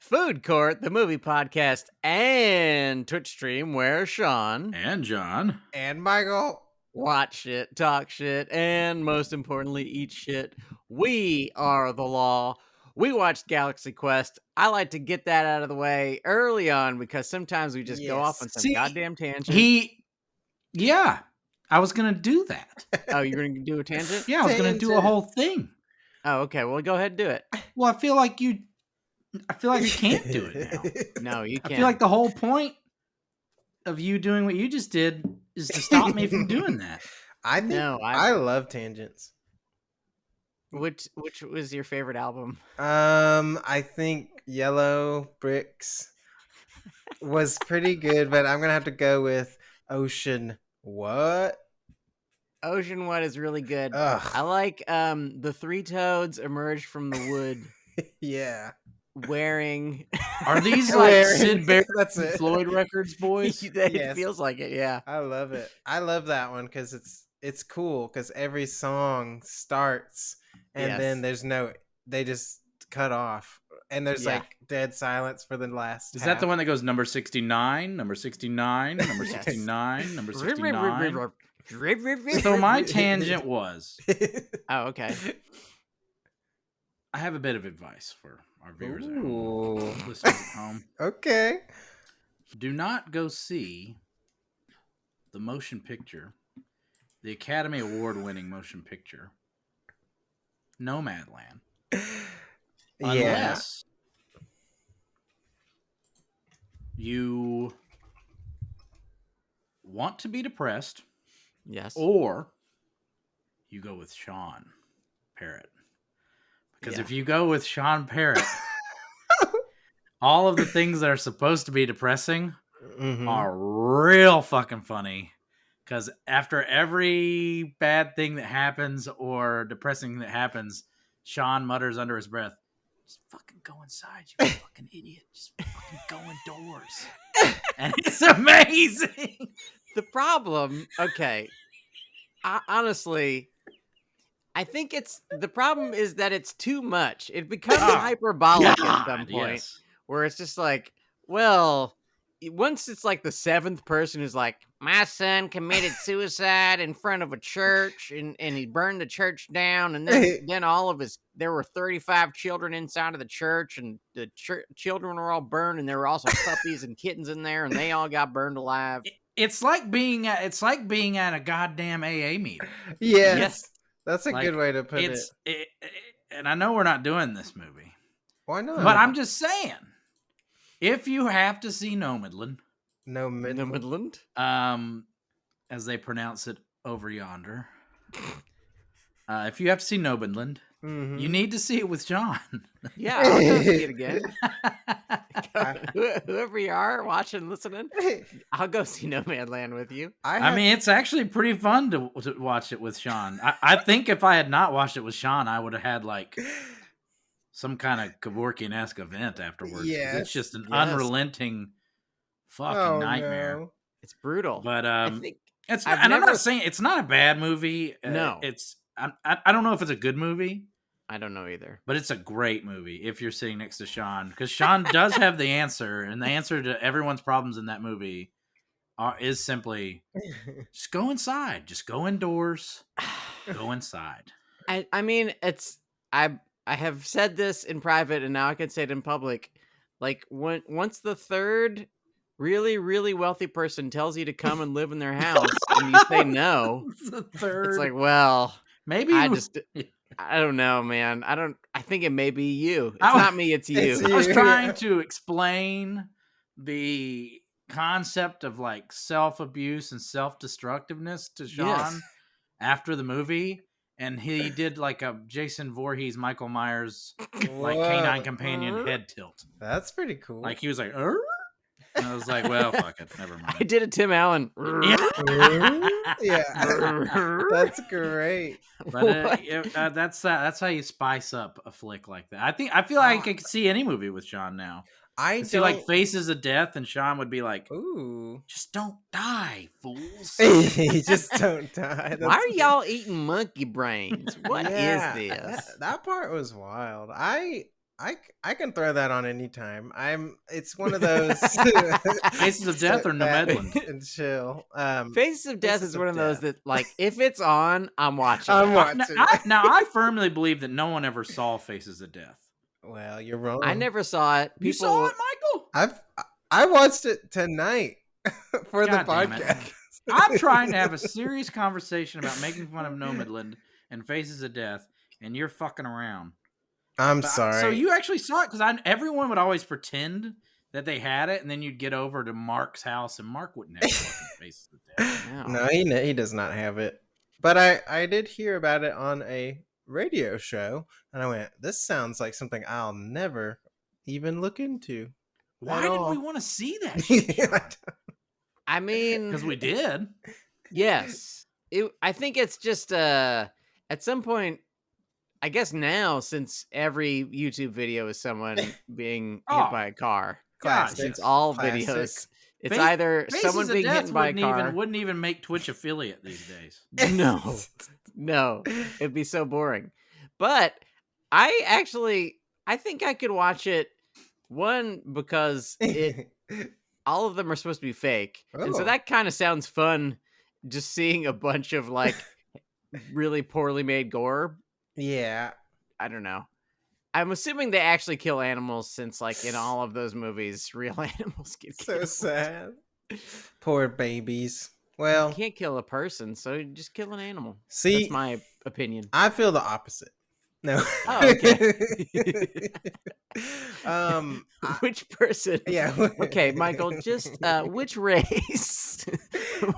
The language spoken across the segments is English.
Food Court, the movie podcast, and Twitch stream where Sean and John and Michael watch shit, talk shit, and most importantly, eat shit. We are the law. We watched Galaxy Quest. I like to get that out of the way early on because sometimes we just go off on some goddamn tangent. Yeah, I was going to do that. Oh, you're going to do a tangent? Yeah, I was going to do a whole thing. Oh, okay. Well, go ahead and do it. Well, I feel like you can't do it now. No, you can't. I feel like the whole point of you doing what you just did is to stop me from doing that. I love tangents. Which was your favorite album? I think Yellow Bricks was pretty good, but I'm gonna have to go with Ocean What? Ocean What is really good. Ugh. I like the three toads emerge from the wood. Yeah. Wearing are these like Sid Barrett That's it. Floyd Records boys? It feels like it, yeah. I love it. I love that one because it's cool because every song starts and then they just cut off and there's like dead silence for the last. Is that the one that goes number 69, number 69, number 69, number 69? So my tangent was. Oh, okay. I have a bit of advice for our viewers at Ooh. home, listeners at home. Okay. Do not go see the motion picture, the Academy Award-winning motion picture, Nomadland, unless you want to be depressed, yes, or you go with Sean Parrott. Because if you go with Sean Parrott, all of the things that are supposed to be depressing are real fucking funny. Because after every bad thing that happens or depressing thing that happens, Sean mutters under his breath, "Just fucking go inside, you fucking idiot. Just fucking go indoors." And it's amazing. The problem, honestly, I think the problem is that it's too much. It becomes hyperbolic at some point where it's just like, well, once it's like the seventh person who's like, my son committed suicide in front of a church and he burned the church down. And then there were 35 children inside of the church and the children were all burned and there were also puppies and kittens in there and they all got burned alive. It's like being at a goddamn AA meeting. Yes. That's a good way to put it. And I know we're not doing this movie. Why not? But I'm just saying, if you have to see Nomadland, as they pronounce it over yonder, if you have to see Nomadland, you need to see it with John. Yeah, I'll go see it again. Whoever you are watching, listening, I'll go see Nomadland with you. I mean, it's actually pretty fun to watch it with Sean. I think if I had not watched it with Sean, I would have had like some kind of Kevorkian-esque event afterwards. Yes. It's just an unrelenting fucking nightmare. No. It's brutal. But I think I'm not saying it's not a bad movie. No, I don't know if it's a good movie. I don't know either. But it's a great movie if you're sitting next to Sean. Because Sean does have the answer. And the answer to everyone's problems in that movie is simply, just go inside. Just go indoors. Go inside. I mean, I have said this in private and now I can say it in public. Like, once the third really, really wealthy person tells you to come and live in their house and you say no, it's like, well, maybe I don't know, man. I think it may be you. It's not me, it's you. I was trying to explain the concept of like self-abuse and self-destructiveness to Sean after the movie. And he did like a Jason Voorhees, Michael Myers, like canine companion head tilt. That's pretty cool. Like he was like, "Er?" And I was like, well, fuck it. Never mind. I did a Tim Allen. Yeah. That's great. But that's how you spice up a flick like that. I feel like I could see any movie with Sean now. I see like Faces of Death, and Sean would be like, "Ooh, just don't die, fools! Just don't die." Why are y'all eating monkey brains? What is this? That part was wild. I I can throw that on anytime. It's one of those Faces of Death or Nomadland and chill. Faces of Death Faces is one of of those Death. that, like, if it's on, I'm watching. I'm it. watching. Now I firmly believe that no one ever saw Faces of Death. Well, you're wrong. I never saw it. You saw it, Michael? I watched it tonight for the podcast. I'm trying to have a serious conversation about making fun of Nomadland and Faces of Death, and you're fucking around. I'm sorry. So you actually saw it because everyone would always pretend that they had it, and then you'd get over to Mark's house, and Mark wouldn't have fucking Faces of Death. No, he does not have it. But I did hear about it on a radio show, and I went, "This sounds like something I'll never even look into." Why didn't we want to see that shit? I mean, because we did. Yes, I think it's just at some point. I guess now, since every YouTube video is someone being hit by a car, since all videos, it's either someone being hit by a car. Wouldn't even make Twitch affiliate these days. No, it'd be so boring. But I think I could watch it. One, because all of them are supposed to be fake, and so that kind of sounds fun. Just seeing a bunch of like really poorly made gore. Yeah. I don't know. I'm assuming they actually kill animals since, like, in all of those movies, real animals get killed. So sad. Poor babies. Well, you can't kill a person, so you just kill an animal. See, that's my opinion. I feel the opposite. No. Oh, okay. Which person? Yeah. Okay, Michael, just which race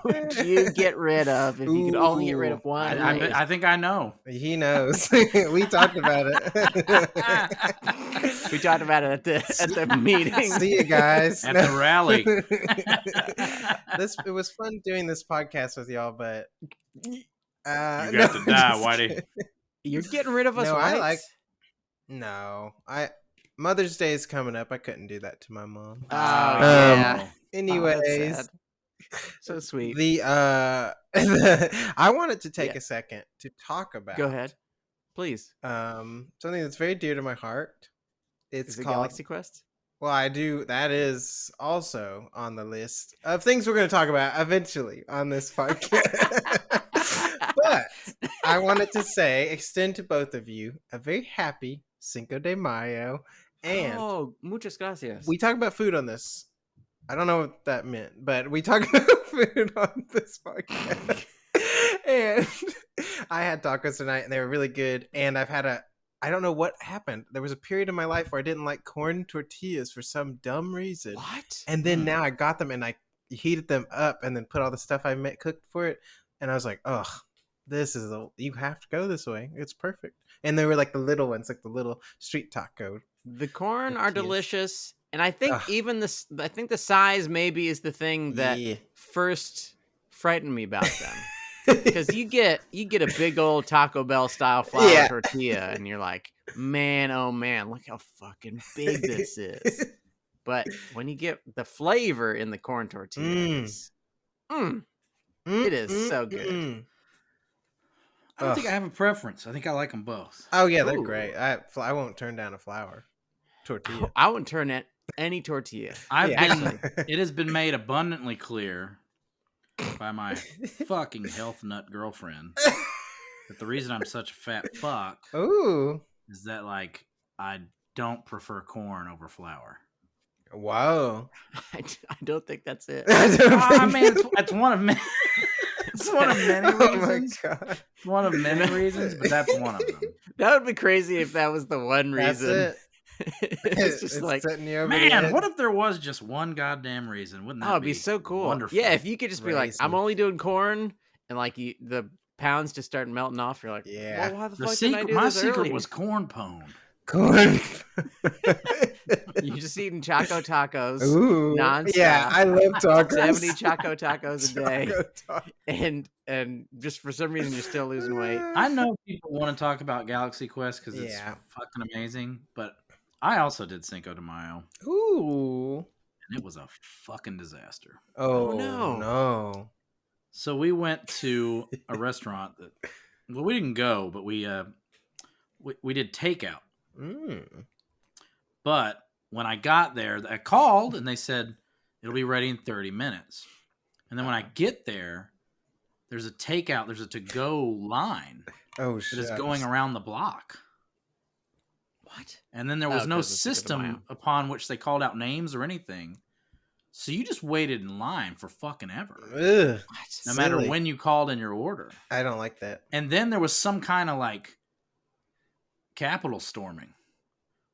would you get rid of if you could only get rid of one? I think I know. He knows. We talked about it. We talked about it at the meeting. See you guys at the rally. It was fun doing this podcast with y'all, but you got to die, Whitey. You're getting rid of us. Mother's Day is coming up. I couldn't do that to my mom. Oh yeah. Anyways, so sweet. I wanted to take a second to talk about. Go ahead, please. Something that's very dear to my heart. It's called Galaxy Quest. Well, I do. That is also on the list of things we're going to talk about eventually on this podcast. But I wanted to extend to both of you a very happy Cinco de Mayo. And muchas gracias. We talk about food on this. I don't know what that meant, but we talk about food on this podcast. And I had tacos tonight, and they were really good. And I don't know what happened. There was a period in my life where I didn't like corn tortillas for some dumb reason. What? And then now I got them, and I heated them up and then put all the stuff I cooked for it. And I was like, ugh. You have to go this way. It's perfect. And they were like the little ones, like the little street taco. The corn are delicious. And I think I think the size maybe is the thing that first frightened me about them. Because you get a big old Taco Bell style flour tortilla and you're like, man, oh man, look how fucking big this is. But when you get the flavor in the corn tortillas, it is so good. I don't think I have a preference. I think I like them both. Oh yeah, they're great. I won't turn down a flour tortilla. I wouldn't turn at any tortilla. It has been made abundantly clear by my fucking health nut girlfriend that the reason I'm such a fat fuck is that like I don't prefer corn over flour. Wow. I don't think that's it. I mean, it's one of many. It's one of many reasons. Oh my God. It's one of many reasons, but that's one of them. That would be crazy if that was the one reason. That's it. It's just like, man, what if there was just one goddamn reason? Wouldn't that it'd be so cool. Wonderful? Yeah, if you could just be like, I'm only doing corn, and like the pounds just start melting off. You're like, well, why the fuck didn't I do my this secret early? was corn pone. Corn. You're just eating Choco Tacos nonstop. Yeah, I love tacos. 70 Choco Tacos a day. And just for some reason, you're still losing weight. I know people want to talk about Galaxy Quest because it's fucking amazing, but I also did Cinco de Mayo. Ooh. And it was a fucking disaster. Oh, no. So we went to a restaurant that, well, we didn't go, but we did takeout. But when I got there, I called and they said it'll be ready in 30 minutes. And then when I get there, there's a takeout, there's a to-go line that is going around the block. What? And then there was no system upon which they called out names or anything. So you just waited in line for fucking ever. Ugh, no matter when you called in your order. I don't like that. And then there was some kind of like Capitol storming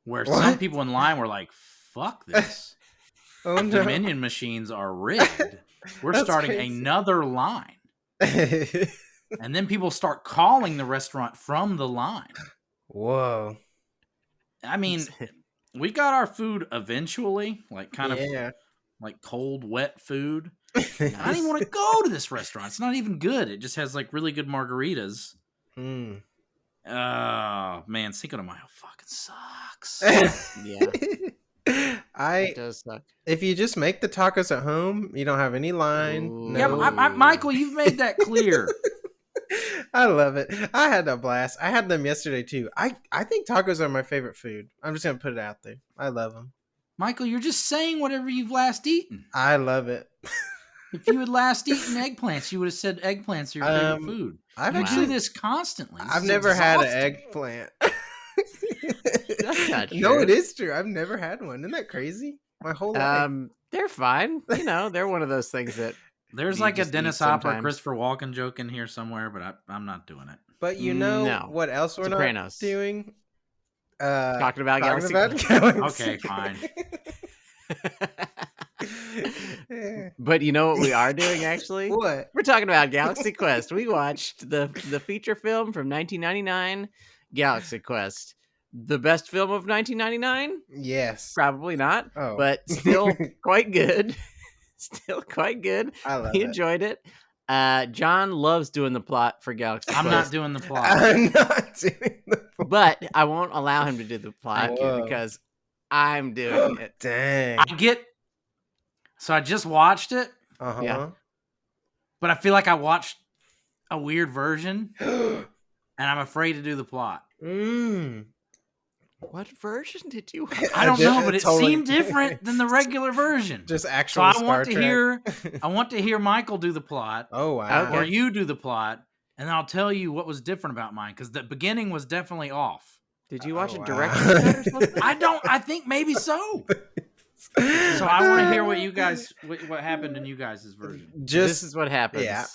where some people in line were like, fuck this. Oh, no. Dominion machines are rigged. We're starting another line. And then people start calling the restaurant from the line. Whoa. I mean, we got our food eventually, like kind of like cold, wet food. I don't even want to go to this restaurant. It's not even good. It just has like really good margaritas. Mm. Oh, man, Cinco de Mayo fucking sucks. It does suck. If you just make the tacos at home, you don't have any line. Ooh. Yeah, but Michael, you've made that clear. I love it. I had a blast. I had them yesterday too. I think tacos are my favorite food. I'm just gonna put it out there. I love them. Michael, you're just saying whatever you've last eaten. I love it. If you had last eaten eggplants, you would have said eggplants are your favorite food. You do this constantly. I've never had an eggplant. That's not true. No, it is true. I've never had one. Isn't that crazy? My whole life. They're fine. You know, they're one of those things that there's like a Dennis Hopper, Christopher Walken joke in here somewhere, but I'm not doing it. But you know what else we're not doing? Talking about Galaxy Quest. Okay, fine. But you know what we are doing, actually? What? We're talking about Galaxy Quest. We watched the feature film from 1999, Galaxy Quest. The best film of 1999? Yes. Probably not, but still quite good. Still quite good. I love it. Enjoyed it. John loves doing the plot for Galaxy Quest. I'm not doing the plot. I'm not doing the plot. But I won't allow him to do the plot because I'm doing it. Dang. So I just watched it. Yeah. But I feel like I watched a weird version. And I'm afraid to do the plot. What version did you watch? I don't know, but it seemed different than the regular version. Just actual Star Trek. I want to hear Michael do the plot. Oh, wow. Or you do the plot, and then I'll tell you what was different about mine, because the beginning was definitely off. Did you watch it director's cut or something? I think maybe so. So I want to hear what happened in you guys' version. This is what happens. Yeah.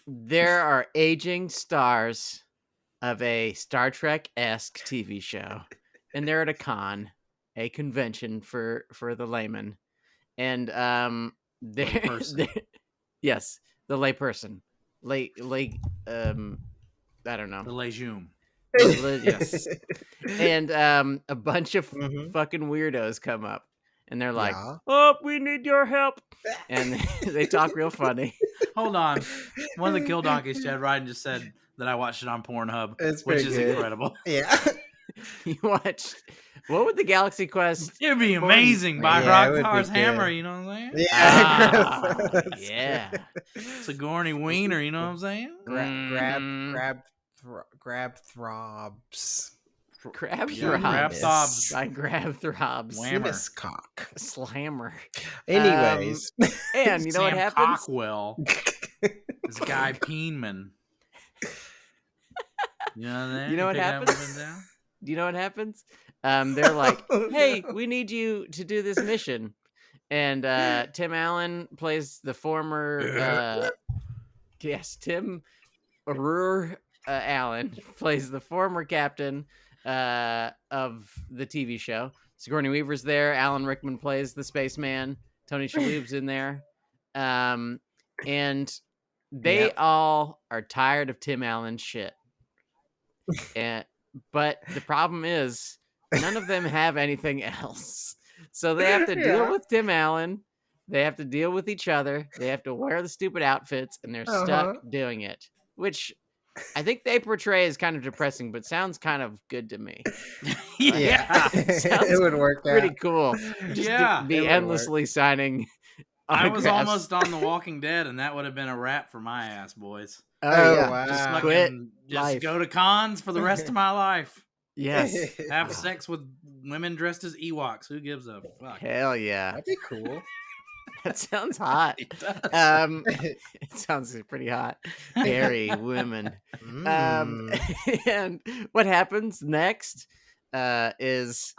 There are aging stars of a Star Trek-esque TV show, and they're at a convention for the layman, and yes, the layperson, I don't know, the legume. Yes, and a bunch of fucking weirdos come up, and they're like, "Oh, we need your help," and they talk real funny. Hold on, one of the Kill Donkeys, Chad Ryden, just said that I watched it on Pornhub, which is incredible. Yeah. You watched, what would the Galaxy Quest? It'd be amazing by Rocktar's Hammer, you know what I'm saying? Yeah. Yeah. Sigourney Weiner, you know what I'm saying? Grab throbs. Grab throbs. I grab throbs. Penis cock. Slammer. Anyways. And you know what happens? Cockwell. This guy Peenman. You know what happens? Do you know what happens? They're like, "Hey, we need you to do this mission," and Tim Allen plays the former. Tim Allen plays the former captain of the TV show. Sigourney Weaver's there. Alan Rickman plays the spaceman. Tony Shalhoub's in there, and they all are tired of Tim Allen's shit. But the problem is none of them have anything else. So they have to deal with Tim Allen. They have to deal with each other. They have to wear the stupid outfits, and they're stuck doing it, which I think they portray as kind of depressing, but sounds kind of good to me. It would work pretty cool. Just to be endlessly signing I was almost on The Walking Dead, and that would have been a wrap for my ass, boys. Oh, wow. Just go to cons for the rest of my life. Yes. Have sex with women dressed as Ewoks. Who gives a fuck? Hell yeah. That'd be cool. That sounds hot. It does. It sounds pretty hot. Hairy women. Mm. And what happens next is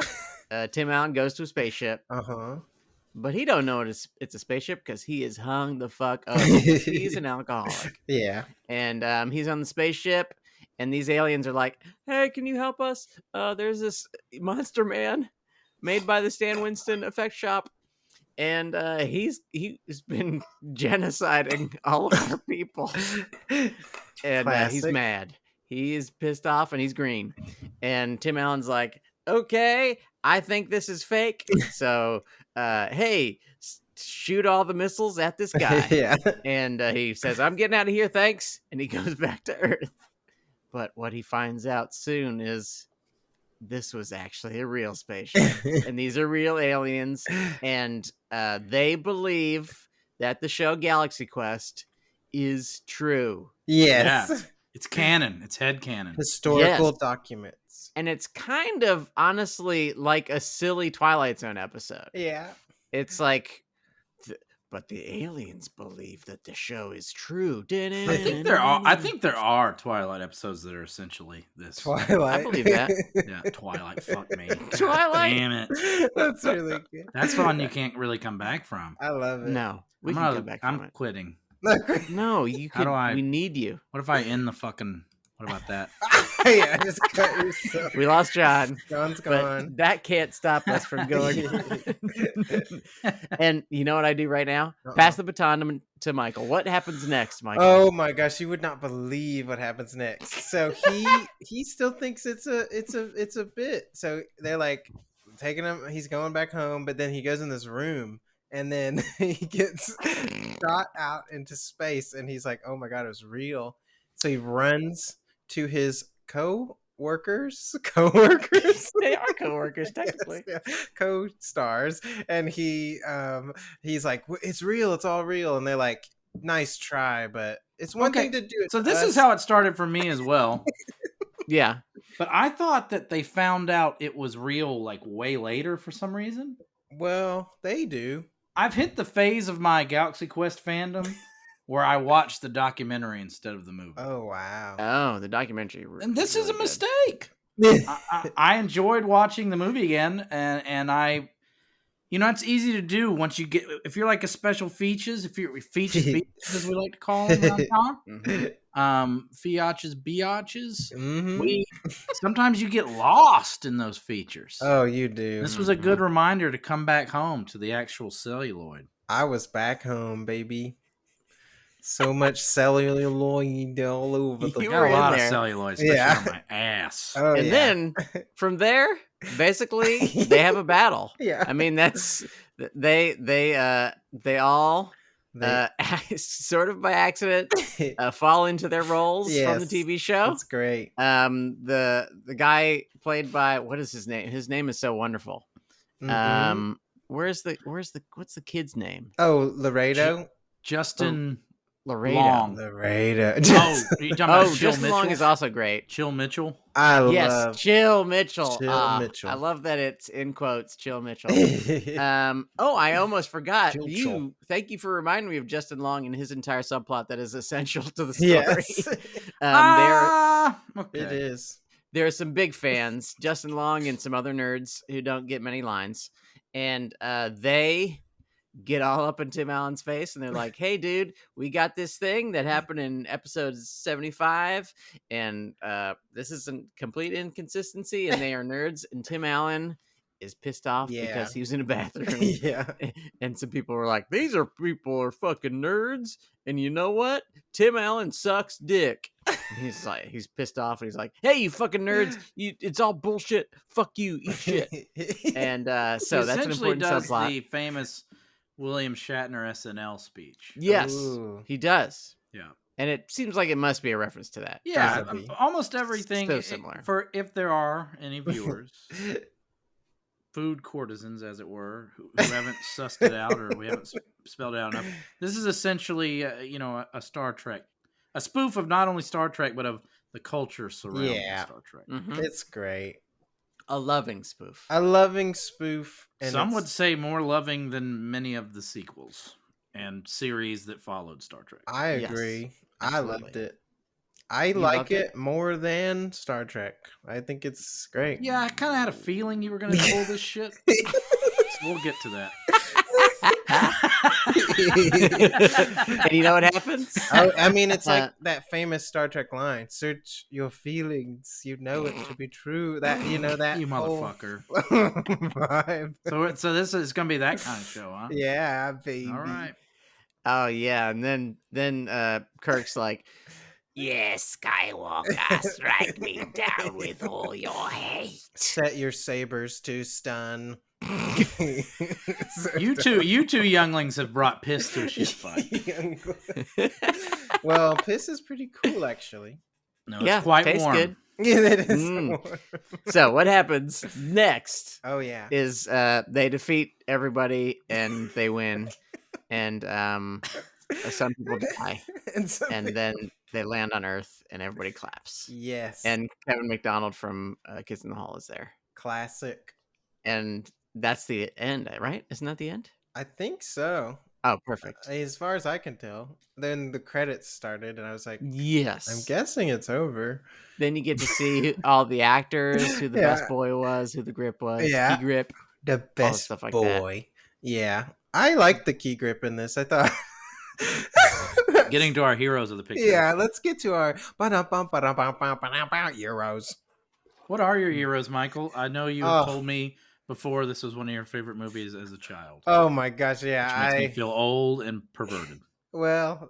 Tim Allen goes to a spaceship. But he don't know it's a spaceship because he is hung the fuck up. He's an alcoholic. Yeah. And he's on the spaceship, and these aliens are like, hey, can you help us? There's this monster man made by the Stan Winston effect shop. And he's been genociding all of our people. And he's mad. He is pissed off, and he's green. And Tim Allen's like, okay, I think this is fake. So, hey, shoot all the missiles at this guy. Yeah. And he says, I'm getting out of here, thanks. And he goes back to Earth. But what he finds out soon is this was actually a real spaceship. And these are real aliens. And they believe that the show Galaxy Quest is true. Yes. Yeah. It's canon. It's head canon. Historical documents. And it's kind of honestly like a silly Twilight Zone episode. Yeah. It's like, but the aliens believe that the show is true. I think there are Twilight episodes that are essentially this. Twilight. I believe that. Yeah, Twilight. Fuck me. Twilight. Damn it. That's really good. That's one you can't really come back from. I love it. No, we can come back from I'm it. quitting. No, you can. We need you. What if I end the fucking? What about that? Yeah, just cut yourself. We lost John. John's but gone. that can't stop us from going. And you know what I do right now? Pass the baton to Michael. What happens next, Michael? Oh my gosh, you would not believe what happens next. So he still thinks it's a bit. So they're like taking him. He's going back home, but then he goes in this room. And then he gets shot out into space, and he's like, "Oh my god, it was real!" So he runs to his co-workers. They are co-workers, technically. Yes, yeah. Co-stars, and he's like, "It's real. It's all real." And they're like, "Nice try, but it's one thing to do it." So this is how it started for me as well. Yeah, but I thought that they found out it was real like way later for some reason. Well, they do. I've hit the phase of my Galaxy Quest fandom where I watched the documentary instead of the movie. Oh, wow. Oh, the documentary. And this is a good. mistake. I enjoyed watching the movie again, and I, it's easy to do once you get, if you're like a special features, if you're features, as we like to call them around town, fiaches, biatches. Mm-hmm. Sometimes you get lost in those features. Oh, you do. This was a good reminder to come back home to the actual celluloid. I was back home, baby. So much celluloid all over the. You got a lot of celluloid, especially on my ass. Oh, and then from there, basically, they have a battle. Yeah, I mean that's they all sort of by accident fall into their roles from the TV show. That's great. The guy played by, what is his name? His name is so wonderful. Mm-hmm. What's the kid's name? Oh, Laredo. Justin Laredo. Long. Laredo. Justin Long is also great. Chill Mitchell. Chill Mitchell. Chill Mitchell. I love that it's in quotes, Chill Mitchell. I almost forgot. Thank you for reminding me of Justin Long and his entire subplot that is essential to the story. Yes. Okay. It is. There are some big fans, Justin Long and some other nerds who don't get many lines. And they get all up in Tim Allen's face, and they're like, hey, dude, we got this thing that happened in episode 75, and this is a complete inconsistency, and they are nerds, and Tim Allen is pissed off because he was in a bathroom. Yeah. And some people were like, these people are fucking nerds, and you know what? Tim Allen sucks dick. And he's pissed off, and he's like, hey, you fucking nerds, it's all bullshit. Fuck you, eat shit. And so that's an important subplot. The famous William Shatner SNL speech. Yes. Ooh. He does. Yeah. And it seems like it must be a reference to that. Yeah, almost everything. So similar. For if there are any viewers, food courtesans, as it were, who haven't sussed it out or we haven't spelled it out enough, this is essentially, a Star Trek, a spoof of not only Star Trek but of the culture surrounding Star Trek. Mm-hmm. It's great. A loving spoof. A loving spoof. And some would say more loving than many of the sequels and series that followed Star Trek. I agree. Yes, I loved it. I like it more than Star Trek. I think it's great. Yeah, I kind of had a feeling you were going to pull this shit. So we'll get to that. And you know what happens? I mean, it's like that famous Star Trek line: "Search your feelings, you know it to be true." That you motherfucker. Vibe. So this is gonna be that kind of show, huh? Yeah, baby. All right. Oh yeah, and then Kirk's like, "Yes, Skywalker, strike me down with all your hate. Set your sabers to stun." You two younglings have brought piss to a shit fight. Well, piss is pretty cool, actually. No, it's quite warm. Good. Yeah, it is warm. So what happens next? Oh yeah, is they defeat everybody and they win, and some people die, and then they land on Earth and everybody claps. Yes, and Kevin McDonald from Kids in the Hall is there. Classic. And that's the end, right? Isn't that the end? I think so. Oh, perfect. As far as I can tell. Then the credits started, and I was like, yes. I'm guessing it's over. Then you get to see all the actors, who the best boy was, who the grip was. Yeah. Key grip. The best stuff like boy. That. Yeah. I like the key grip in this. I thought... Getting to our heroes of the picture. Yeah, let's get to our heroes. What are your heroes, Michael? I know you told me before this was one of your favorite movies as a child. Oh my gosh, yeah. Which makes me feel old and perverted. Well,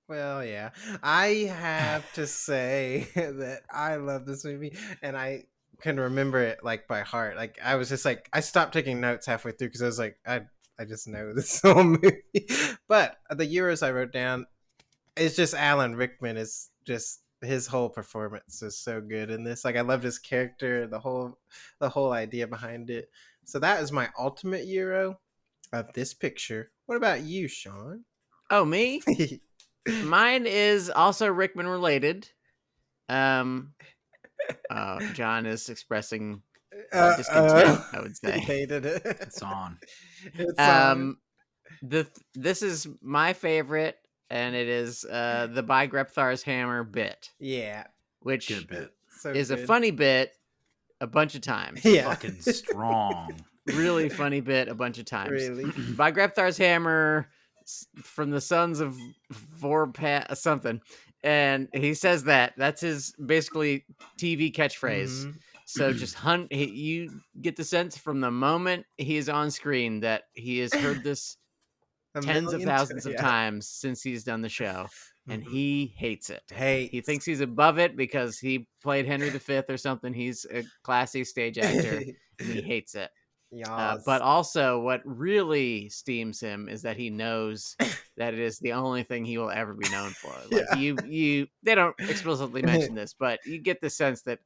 yeah. I have to say that I love this movie, and I can remember it like by heart. Like I was just like, I stopped taking notes halfway through because I was like, I just know this whole movie. But the heroes I wrote down, it's just Alan Rickman is just. His whole performance is so good in this. Like I loved his character, the whole idea behind it. So that is my ultimate hero of this picture. What about you, Sean? Oh, me? Mine is also Rickman related. John is expressing discontent, I would say. Hated it. It's on. This is my favorite. And it is the By Grepthar's Hammer bit. Yeah. Which bit. is a funny bit a bunch of times. Yeah. Fucking strong. Really funny bit a bunch of times. Really? By Grepthar's Hammer from the Sons of Vorpat something. And he says that's his basically TV catchphrase. Mm-hmm. So just you get the sense from the moment he is on screen that he has heard this tens of thousands of times since he's done the show, and he hates it. He thinks he's above it because he played Henry V or something. He's a classy stage actor, and he hates it. Yes. But also, what really steams him is that he knows that it is the only thing he will ever be known for. Like they don't explicitly mention this, but you get the sense that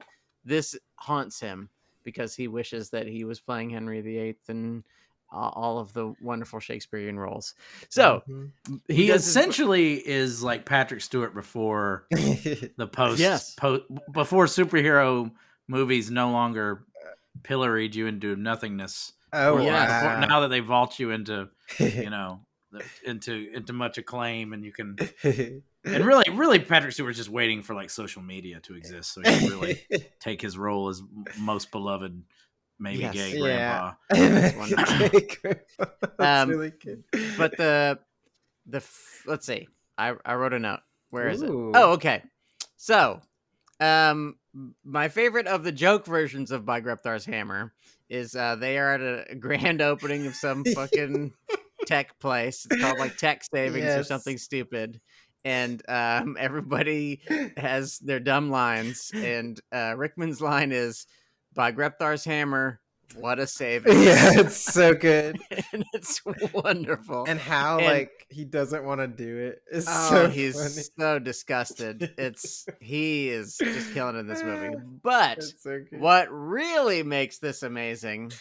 this haunts him because he wishes that he was playing Henry VIII and all of the wonderful Shakespearean roles. So he essentially is like Patrick Stewart before the before superhero movies no longer pilloried you into nothingness. Oh yeah! Now that they vault you into into much acclaim, and you can and really Patrick Stewart's just waiting for like social media to exist so he can really take his role as most beloved. Maybe gay grandpa. That's really good. But let's see. I wrote a note. Where is it? Oh, okay. So, my favorite of the joke versions of By Grepthar's Hammer is they are at a grand opening of some fucking tech place. It's called like Tech Savings or something stupid. And everybody has their dumb lines. And Rickman's line is, By Grepthar's Hammer, what a saving. Yeah, it's so good. And it's wonderful. And how he doesn't want to do it. It's he's funny. So disgusted. He is just killing it in this movie. But what really makes this amazing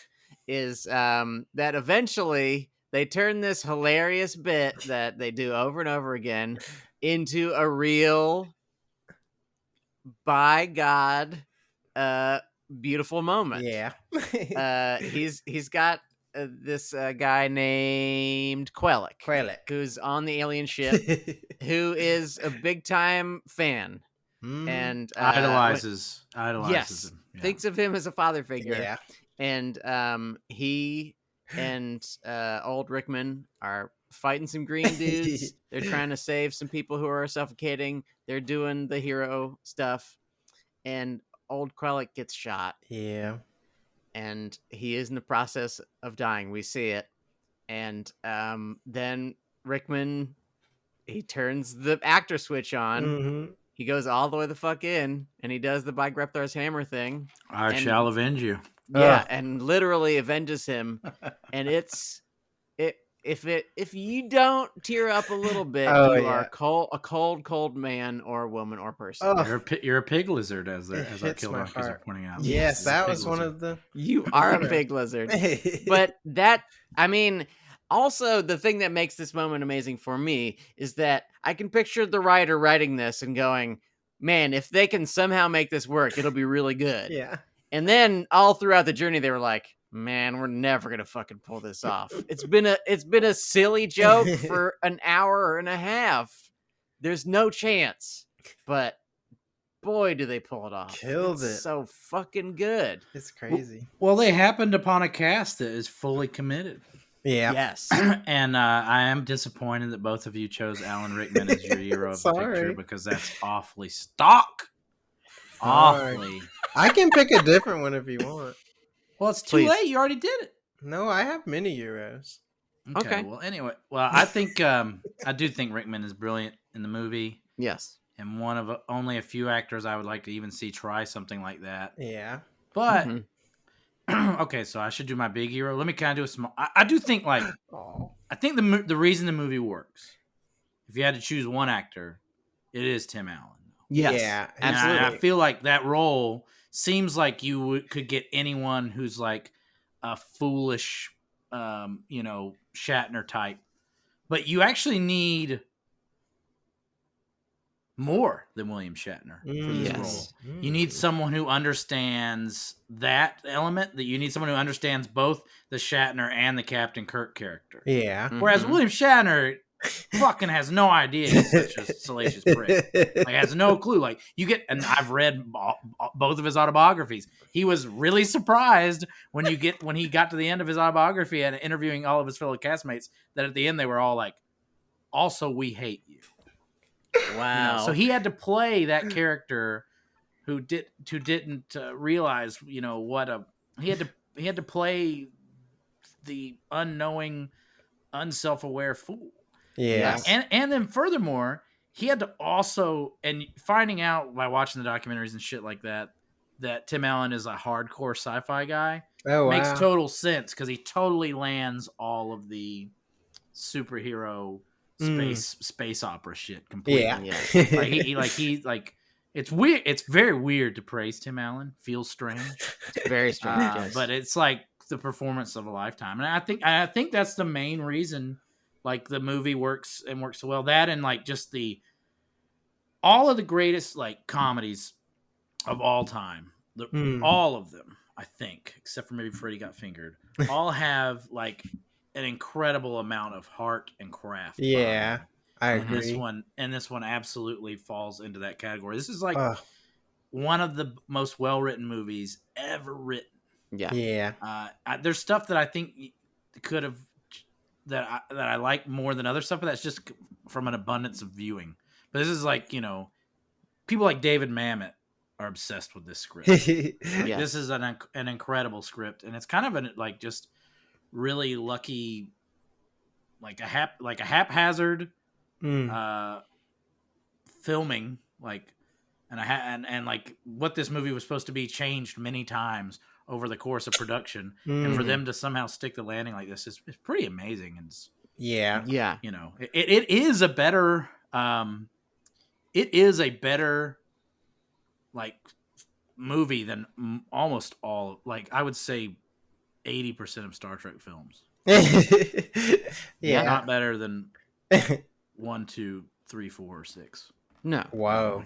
is that eventually they turn this hilarious bit that they do over and over again into a real, by God, beautiful moment. Yeah. He's got this guy named Quellic, who's on the alien ship, who is a big time fan. And idolizes yes, him. Yeah. Thinks of him as a father figure. Yeah. And he and old Rickman are fighting some green dudes. They're trying to save some people who are suffocating. They're doing the hero stuff, and old Quellic gets shot. Yeah. And he is in the process of dying. We see it. And then Rickman, he turns the actor switch on. Mm-hmm. He goes all the way the fuck in, and he does the by Grepthar's hammer thing. I shall avenge you. Yeah, and literally avenges him. And if you don't tear up a little bit, you are a cold man or woman or person. You're a pig lizard, as our kill donkeys are pointing out. Yes, that was one of the. You are a pig lizard. But also, the thing that makes this moment amazing for me is that I can picture the writer writing this and going, man, if they can somehow make this work, it'll be really good. Yeah. And then all throughout the journey, they were like, man, we're never going to fucking pull this off. It's been a silly joke for an hour and a half. There's no chance. But boy, do they pull it off. Killed it. So fucking good. It's crazy. Well, they happened upon a cast that is fully committed. Yeah. Yes. And I am disappointed that both of you chose Alan Rickman as your hero of the picture, because that's awfully stock. Awfully. I can pick a different one if you want. Well, it's too late. You already did it. No, I have many heroes. Okay. Well, anyway. Well, I think I do think Rickman is brilliant in the movie. Yes. And one of only a few actors I would like to even see try something like that. Yeah. But okay, so I should do my big hero. Let me kind of do a small. I do think I think the reason the movie works, if you had to choose one actor, it is Tim Allen. Yes. Yeah, absolutely. I feel like that role seems like you could get anyone who's like a foolish, Shatner type, but you actually need more than William Shatner for this role. You need someone who understands that element. That you need someone who understands both the Shatner and the Captain Kirk character. Yeah. Whereas William Shatner fucking has no idea he's such a salacious prick. Like, has no clue. Like, and I've read both of his autobiographies. He was really surprised when he got to the end of his autobiography and interviewing all of his fellow castmates, that at the end they were all like, "Also, we hate you." Wow. So he had to play that character who didn't realize, he had to play the unknowing, unself-aware fool. Yeah. And then furthermore, he had to also, and finding out by watching the documentaries and shit like that Tim Allen is a hardcore sci-fi guy makes total sense, because he totally lands all of the superhero space opera shit completely. Yeah. It's weird. It's very weird to praise Tim Allen. Feels strange. It's very strange. Yes. But it's like the performance of a lifetime. And I think that's the main reason like the movie works so well. That and like just all of the greatest like comedies of all time. All of them, I think, except for maybe Freddy Got Fingered, all have like an incredible amount of heart and craft. Yeah, I agree. This one absolutely falls into that category. This is like one of the most well-written movies ever written. Yeah. There's stuff that I think could have that I like more than other stuff, but that's just from an abundance of viewing. But this is like, people like David Mamet are obsessed with this script. This is an incredible script, and it's kind of like just really lucky, like a haphazard filming, like and like what this movie was supposed to be changed many times over the course of production, and for them to somehow stick the landing like this is pretty amazing. And it is a better like movie than almost all, like I would say 80% of Star Trek films. Not better than 1, 2, 3, 4, or 6. No. Wow.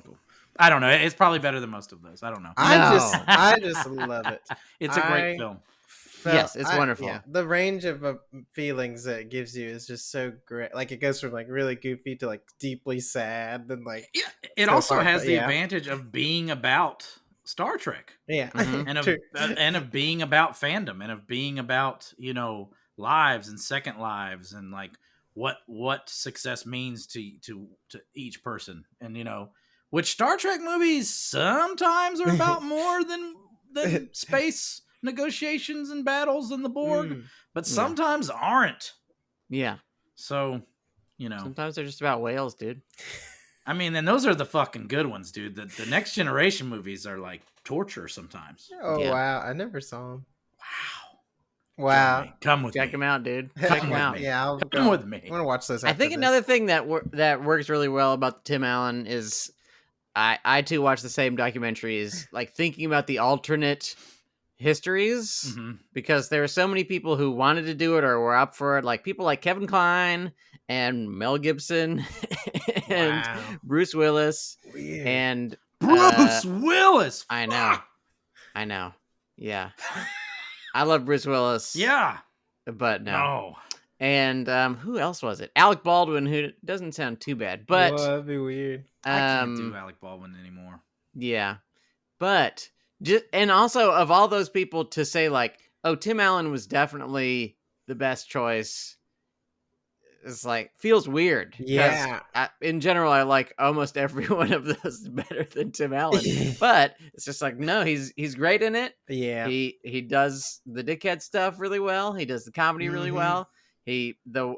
I don't know. It's probably better than most of those. I don't know. I just love it. It's a great film. Yes, it's wonderful. Yeah, the range of feelings that it gives you is just so great. Like it goes from like really goofy to like deeply sad, and like it also has the advantage of being about Star Trek. Yeah, and of being about fandom, and of being about lives and second lives, and like what success means to each person, and which Star Trek movies sometimes are about more than space negotiations and battles and the Borg, but sometimes aren't. Yeah. So, sometimes they're just about whales, dude. I mean, and those are the fucking good ones, dude. The Next Generation movies are like torture sometimes. Oh, wow. I never saw them. Wow. Come with me. Check them out, dude. Check them out. Yeah, come with me. I want to watch those. I think another thing that works really well about Tim Allen is I too watch the same documentaries, like thinking about the alternate histories, because there are so many people who wanted to do it or were up for it, like people like Kevin Kline and Mel Gibson and Bruce Willis. Weird. And Bruce Willis. I know. Yeah. I love Bruce Willis. Yeah. But no. And who else was it? Alec Baldwin, who doesn't sound too bad, but that'd be weird. I can't do Alec Baldwin anymore. Yeah. But and also of all those people to say like, oh, Tim Allen was definitely the best choice, it's like feels weird. Yeah. In general, I like almost every one of those better than Tim Allen. But it's just like, no, he's great in it. Yeah. He does the dickhead stuff really well. He does the comedy really well. The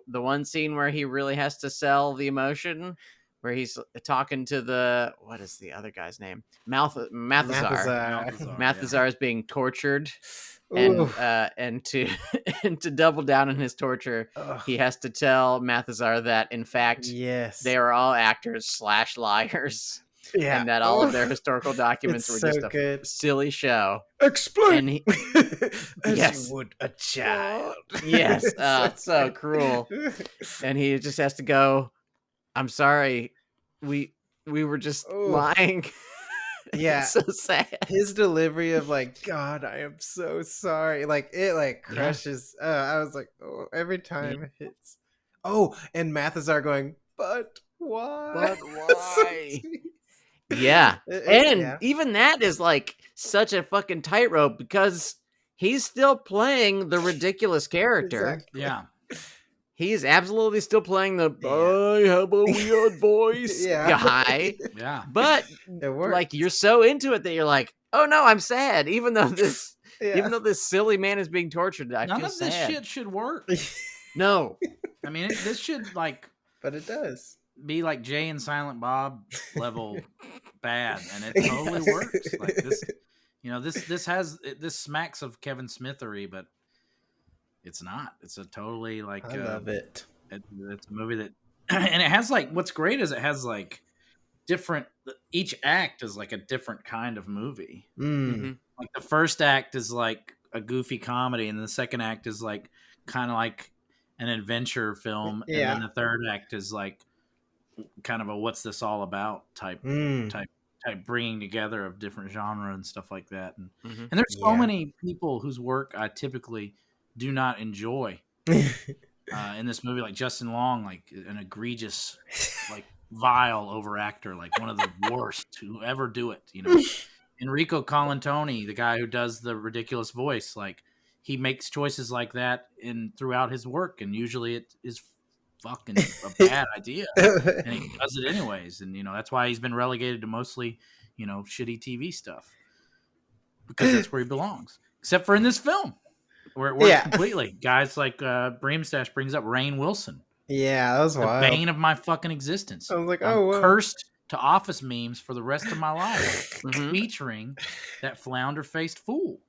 one scene where he really has to sell the emotion, where he's talking to what is the other guy's name? Mathazar. Mathazar is being tortured, and to double down on his torture, he has to tell Mathazar that in fact, they are all actors / liars. Yeah, and that all of their historical documents were just a silly show. Explain. Yes, you would a child. Yes, so cruel. And he just has to go, I'm sorry, we were just lying. Yeah, so sad. His delivery of like, God, I am so sorry. Like it like crushes. I was like, every time it hits. And Mathazar going, but why? But why? Yeah. Even that is like such a fucking tightrope, because he's still playing the ridiculous character. Exactly. Yeah. He's absolutely still playing the I have a weird voice guy. Yeah. But like you're so into it that you're like, oh no, I'm sad. Even though this silly man is being tortured, I None feel of sad. this shit should work. No. I mean, this should like, but it does be like Jay and Silent Bob level bad, and it totally works. Like this, this smacks of Kevin Smithery, but it's not. It's a totally like I love it. It's a movie that, and it has like, what's great is it has like different. Each act is like a different kind of movie. Like the first act is like a goofy comedy, and the second act is like kind of like an adventure film, and then the third act is like kind of a what's this all about type bringing together of different genre and stuff like that. And there's so many people whose work I typically do not enjoy in this movie, like Justin Long, like an egregious, like vile overactor, like one of the worst to ever do it. Enrico Colantoni, the guy who does the ridiculous voice, like he makes choices like that throughout his work, and usually it is fucking a bad idea, and he does it anyways. And that's why he's been relegated to mostly shitty TV stuff, because that's where he belongs. Except for in this film, where completely guys like Breamstash brings up Rainn Wilson. Yeah, that was wild. The bane of my fucking existence. I was like, I'm cursed to Office memes for the rest of my life, featuring that flounder-faced fool.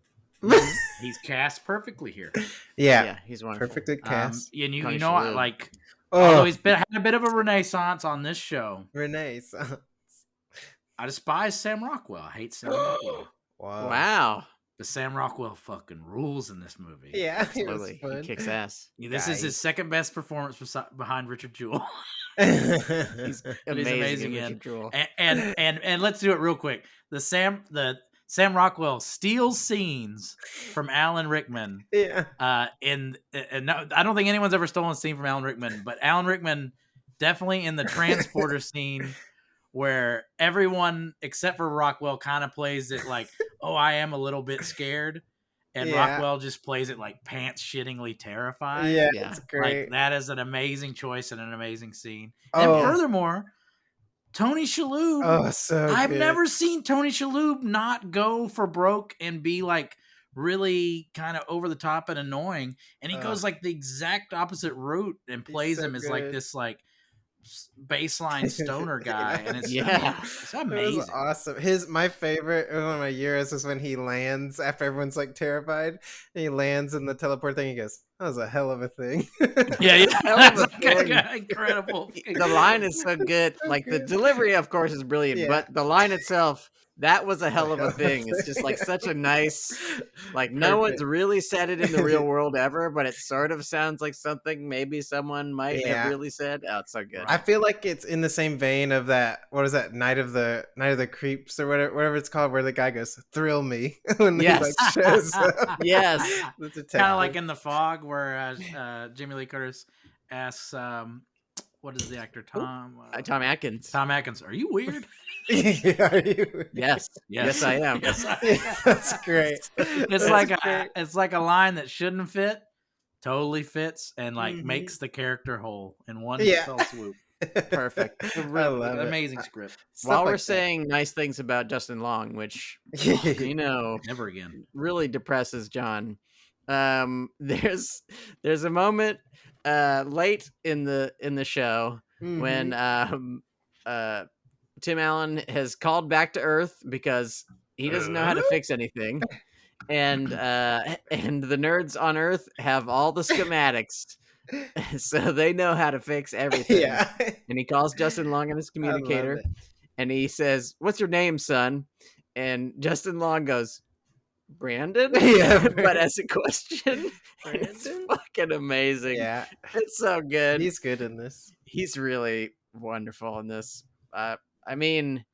He's cast perfectly here. Yeah, he's wonderful. Perfectly cast. And you know what? Like, although he's had a bit of a renaissance on this show. Renaissance. I despise Sam Rockwell. I hate Sam Rockwell. Wow. The Sam Rockwell fucking rules in this movie. Yeah, absolutely. He kicks ass. This is his second best performance behind Richard Jewell. He's amazing in Patrol. And let's do it real quick. The Sam Rockwell steals scenes from Alan Rickman. Yeah. And no, I don't think anyone's ever stolen a scene from Alan Rickman, but Alan Rickman definitely in the transporter scene where everyone except for Rockwell kind of plays it like, oh, I am a little bit scared. And Rockwell just plays it like pants shittingly terrified. Yeah, it's great. Like, that is an amazing choice and an amazing scene. And furthermore, Tony Shalhoub. Oh, so I've good. never seen Tony Shalhoub not go for broke and be like really kind of over the top and annoying. And he goes like the exact opposite route and plays him as like this like baseline stoner guy, and it's amazing. It was awesome. My favorite, one of my heroes, is when he lands after everyone's like terrified, and he lands in the teleport thing. He goes, "That was a hell of a thing." That's incredible. The line is so good. Like the delivery, of course, is brilliant, but the line itself. That was a hell of a thing. It's just like such a nice, like no one's really said it in the real world ever, but it sort of sounds like something maybe someone might have really said. Oh, it's so good. I feel like it's in the same vein of that. What is that? Night of the Creeps or whatever it's called, where the guy goes, "Thrill me" when he like shows up. Yes, kind of like in The Fog, where Jamie Lee Curtis asks, what is the actor? Tom Atkins. Tom Atkins. Are you weird? Yes, I am. That's great. It's like a line that shouldn't fit, totally fits, and like makes the character whole in one fell swoop. Perfect. I love it. Amazing script. While we're saying nice things about Justin Long, which never again really depresses John. There's a moment late in the show when Tim Allen has called back to Earth because he doesn't know how to fix anything, and the nerds on Earth have all the schematics, so they know how to fix everything. Yeah. And he calls Justin Long on his communicator, and he says, "What's your name, son?" And Justin Long goes, "Brandon?" But as a question. It's fucking amazing. Yeah. It's so good. He's good in this. He's really wonderful in this. I mean,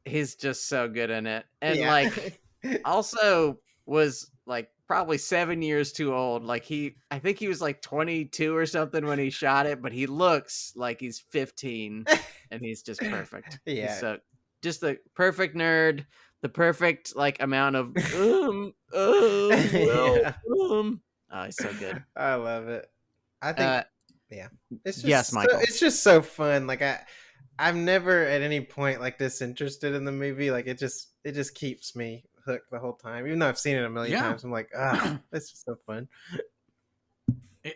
he's just so good in it. And like also was like probably 7 years too old. Like I think he was like 22 or something when he shot it, but he looks like he's 15 and he's just perfect. Yeah. So just the perfect nerd. The perfect like amount of oh, he's so good. I love it. I think it's just yes, Michael. It's just so fun. Like I'm never at any point like this interested in the movie. Like it just keeps me hooked the whole time. Even though I've seen it a million times, I'm like, it's just so fun.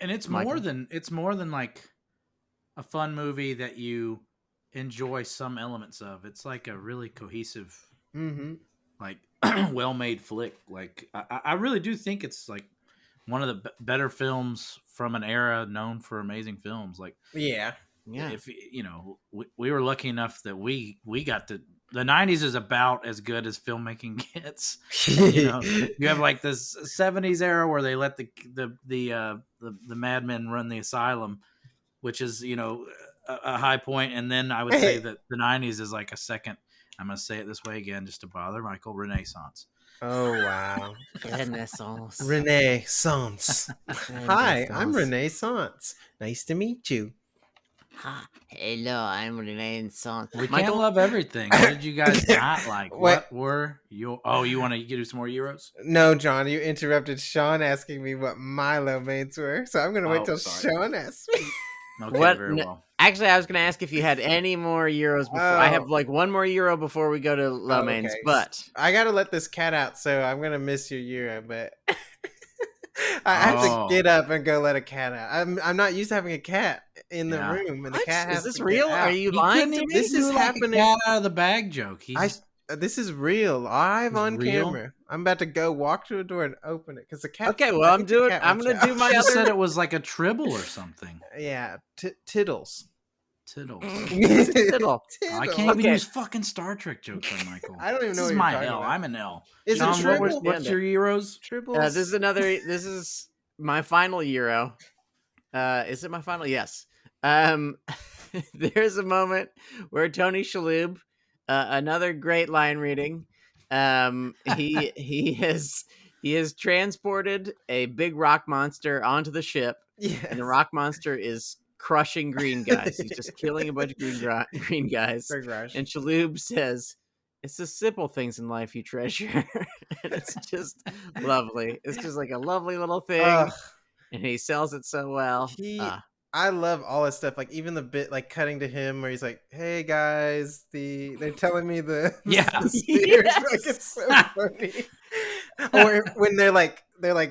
And it's more than like a fun movie that you enjoy some elements of. It's like a really cohesive like well-made flick. Like I really do think it's like one of the better films from an era known for amazing films. Like if we were lucky enough that we got to the 90s is about as good as filmmaking gets. You have like this 70s era where they let the madmen run the asylum, which is a high point, and then I would say that the 90s is like a second. I'm going to say it this way again just to bother Michael. Renaissance. Oh, wow. Renaissance. Renaissance. Hi, I'm Renaissance. Nice to meet you. Hello, I'm Renaissance. We can't love everything. What did you guys not like? What were your... Oh, you want to do some more Euros? No, John, you interrupted Sean asking me what my low mains were, so I'm going to wait till Sean asks me. Okay, very well. Actually, I was going to ask if you had any more Euros before. I have like one more Euro before we go to low mains, but I got to let this cat out, so I'm going to miss your Euro, but I have to get up and go let a cat out. I'm not used to having a cat in the room, and the cat has Is this to real? Are you lying to me? This is happening. Cat out of the bag joke. This is real, live on camera. I'm about to go walk to a door and open it because the cat. Okay, well, I'm going to do my other. other. Said it was like a tribble or something. Yeah, Tiddles. Tiddle. I can't even use fucking Star Trek jokes on Michael. I don't even know what you're talking talking about. I'm an L. Is John, it Tribble? What's your Euros? Tribbles? This is my final Euro. Is it my final? Yes. there's a moment where Tony Shalhoub, another great line reading, he has transported a big rock monster onto the ship, and the rock monster is crushing green guys. He's just killing a bunch of green guys. And Shalhoub says, "It's the simple things in life you treasure." And it's just lovely. It's just like a lovely little thing, and he sells it so well. I love all his stuff, like even the bit like cutting to him where he's like, "Hey guys, they're telling me the spears." Like, it's so funny. Or when they're like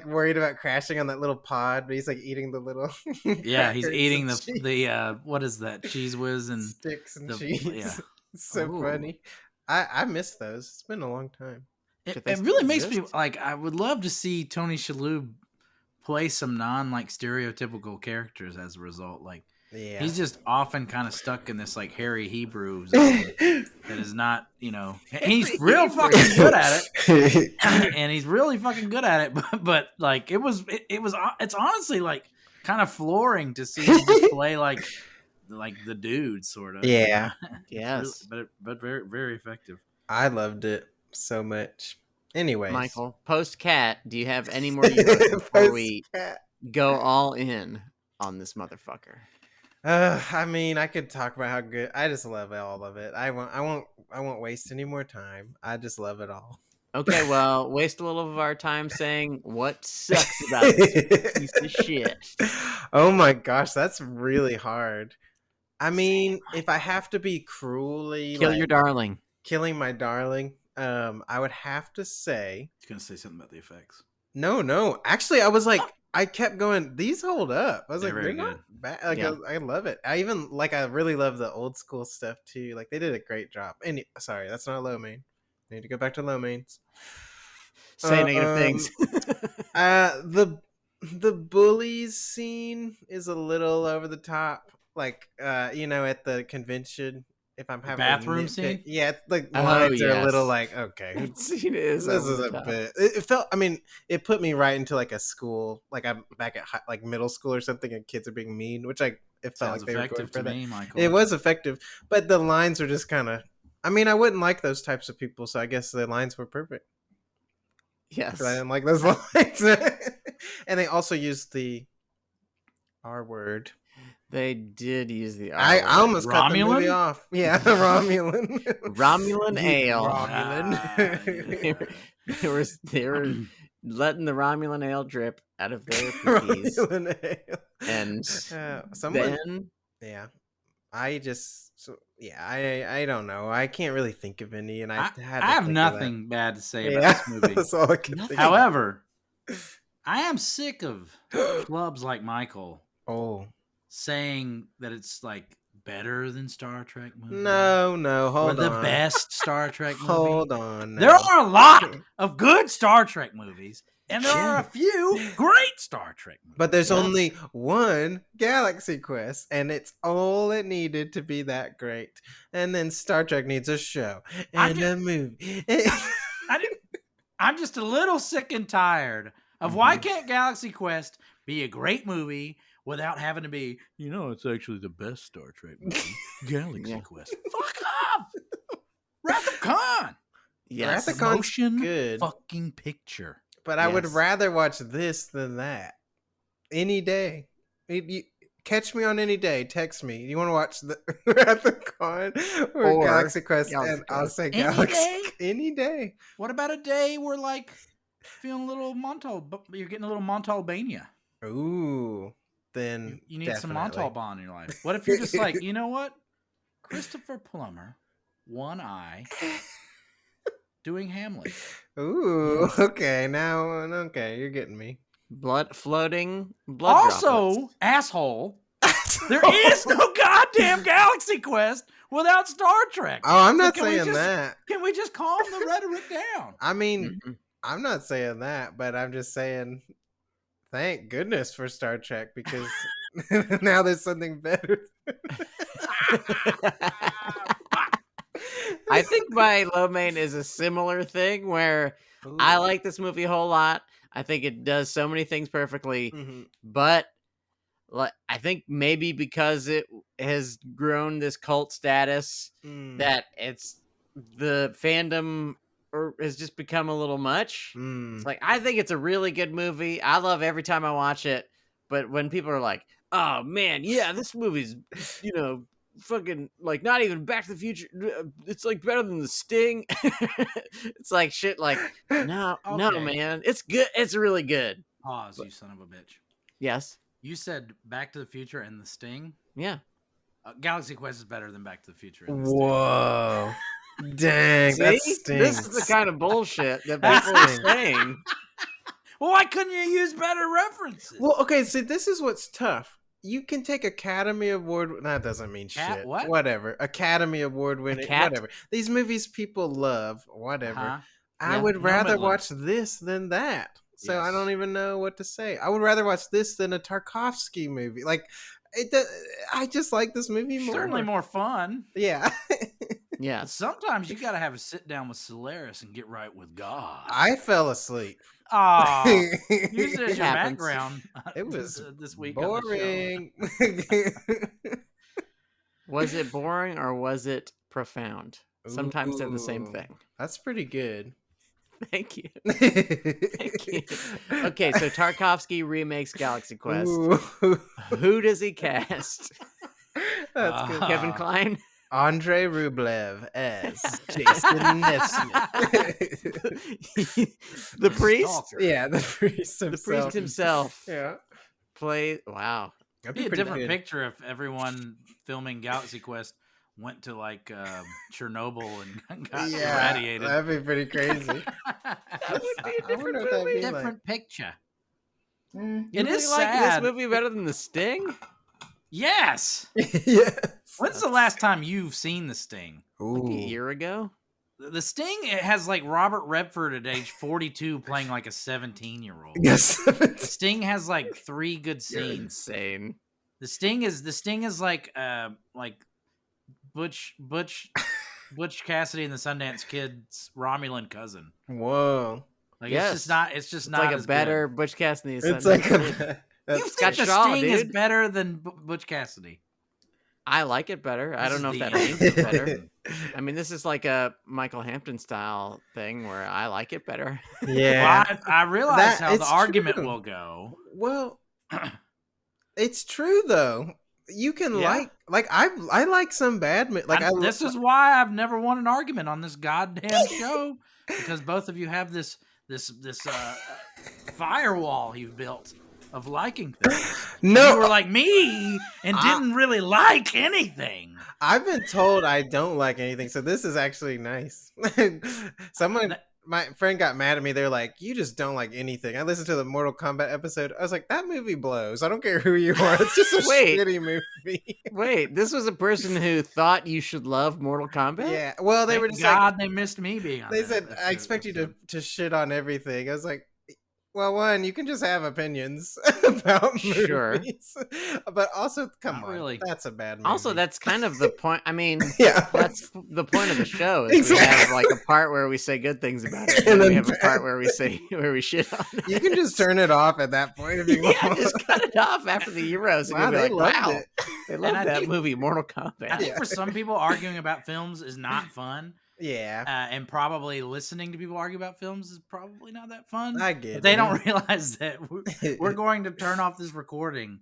worried about crashing on that little pod, but he's like eating the little he's eating the what is that, cheese whiz and sticks and cheese. It's so funny. I miss those. It's been a long time. It really makes me like, I would love to see Tony Shalhoub play some like stereotypical characters as a result. Like, he's just often kind of stuck in this like Harry Hebrew zone that is not, he's real fucking good at it, and he's really fucking good at it. But like it's honestly like kind of flooring to see him just play like the dude sort of. Yeah. Yes. But very, very effective. I loved it so much. Anyways, Michael, post cat, do you have any more euros before we go all in on this motherfucker? I mean, I could talk about how good. I just love all of it. I won't waste any more time. I just love it all. Okay, well, waste a little of our time saying what sucks about this piece of shit. Oh my gosh, that's really hard. I mean, if I have to be cruelly kill your darling, killing my darling, I would have to say. You're gonna say something about the effects? No. Actually, I was like, I kept going. These hold up. I was they're not bad. Like, I love it. I really love the old school stuff too. Like, they did a great job. And sorry, that's not a low main. I need to go back to low mains. Say negative things. The bullies scene is a little over the top. Like, at the convention, if I'm having bathroom scene, like lines are a little like, okay, that scene is. This is a bit. It felt. I mean, it put me right into like a school, like I'm back at like middle school or something, and kids are being mean, which it felt sounds like they were going for that. Me, Michael. It was effective, but the lines were just kind of. I mean, I wouldn't like those types of people, so I guess the lines were perfect. Yes, I didn't like those lines, and they also used the R word. They did use the R I word. almost cut the movie off. Yeah, Romulan. Romulan ale. Romulan. They were letting the Romulan ale drip out of their cookies. Romulan ale. And then I don't know. I can't really think of any, and I have nothing bad to say about this movie. That's all I can think of. However, I am sick of clubs like Michael. Saying that it's like better than Star Trek movies. No, hold on. The best Star Trek movie. Hold on. There are a lot of good Star Trek movies, and there are a few great Star Trek movies. But there's only one Galaxy Quest, and it's all it needed to be that great. And then Star Trek needs a show and a movie. I'm just a little sick and tired of why can't Galaxy Quest be a great movie without having to be, it's actually the best Star Trek movie, Galaxy Quest. Fuck off! Wrath of Khan! Yes. Wrath of Khan's motion good. Fucking picture. But I would rather watch this than that. Any day. Catch me on any day. Text me. You want to watch the Wrath of Khan or Galaxy Quest? And I'll say Galaxy. Any day. What about a day where, like, feeling a little you're getting a little Montalbania? Ooh. Then you need some Montalban in your life. What if you're just like, you know what? Christopher Plummer, one eye, doing Hamlet. Ooh, okay. You're getting me. Floating blood also, droplets. asshole, there is no goddamn Galaxy Quest without Star Trek. Oh, I'm not saying that. Can we just calm the rhetoric down? I mean, I'm not saying that, but I'm just saying thank goodness for Star Trek, because now there's something better. I think my low main is a similar thing where I like this movie a whole lot. I think it does so many things perfectly, but like I think maybe because it has grown this cult status that it's the fandom has just become a little much. It's like I think it's a really good movie. I love every time I watch it, but when people are like, "Oh man, yeah, this movie's fucking like not even Back to the Future. It's like better than The Sting." It's like shit. Like no, man, it's good. It's really good. Pause, you son of a bitch. Yes. You said Back to the Future and The Sting? Yeah. Galaxy Quest is better than Back to the Future and The Sting. Whoa. Dang, See? that stinks. This is the kind of bullshit that people are saying. Well, why couldn't you use better references? Well, okay, see, this is what's tough. You can take Academy Award. That doesn't mean shit. What? Whatever. Academy Award winning. Whatever. These movies people love. Whatever. I would rather watch this than that. So yes. I don't even know what to say. I would rather watch this than a Tarkovsky movie. Like, I just like this movie more. Certainly more fun. Yeah. Yeah. Sometimes you got to have a sit down with Solaris and get right with God. I fell asleep. Oh, use it as your background. It was this week boring. Was it boring or was it profound? Sometimes they're the same thing. That's pretty good. Thank you. Thank you. Okay, so Tarkovsky remakes Galaxy Quest. Who does he cast? That's good. Kevin Kline? Andrei Rublev as Jason Nesmith. The priest? Yeah, the priest himself. The priest himself. Yeah. Wow. That'd be a different picture if everyone filming Galaxy Quest went to like Chernobyl and got irradiated. That'd be pretty crazy. That would be a different movie. Different picture. It is like this movie better than The Sting? Yes. Yes. When's the last time you've seen The Sting? Like a year ago. The Sting, it has like Robert Redford at age 42 playing like a 17-year-old. Yes. The Sting has like 3 good scenes. You're insane. The Sting is like Butch Cassidy and the Sundance Kid's Romulan cousin. Whoa. Like it's just not like as a better good. Butch Cassidy. It's like you think the Sting is better than Butch Cassidy? I like it better. I don't know if that means it's better. I mean, this is like a Michael Hampton style thing where I like it better. Yeah. Well, I realize how the argument will go. Well, it's true though. You can like I like some bad this is why I've never won an argument on this goddamn show, because both of you have this firewall you've built of liking things. No, you were like me and didn't really like anything. I've been told I don't like anything, so this is actually nice. My friend got mad at me. They're like, "You just don't like anything." I listened to the Mortal Kombat episode. I was like, "That movie blows. I don't care who you are. It's just a shitty movie." Wait, this was a person who thought you should love Mortal Kombat? Yeah. Well, they were just they missed me being on. They said, "I expect you to shit on everything." I was like, well, one, you can just have opinions about movies. Sure. But also, come on, really. That's a bad movie. Also, that's kind of the point. I mean, yeah, that's the point of the show. Is we have like a part where we say good things about it, and then we have a part where we shit on it. You can just turn it off at that point if you want. Yeah, just cut it off after the Euros, and you'll be like, wow, they love that movie, Mortal Kombat. I think for some people, arguing about films is not fun. Yeah. And probably listening to people argue about films is probably not that fun. I get it. They don't realize that we're going to turn off this recording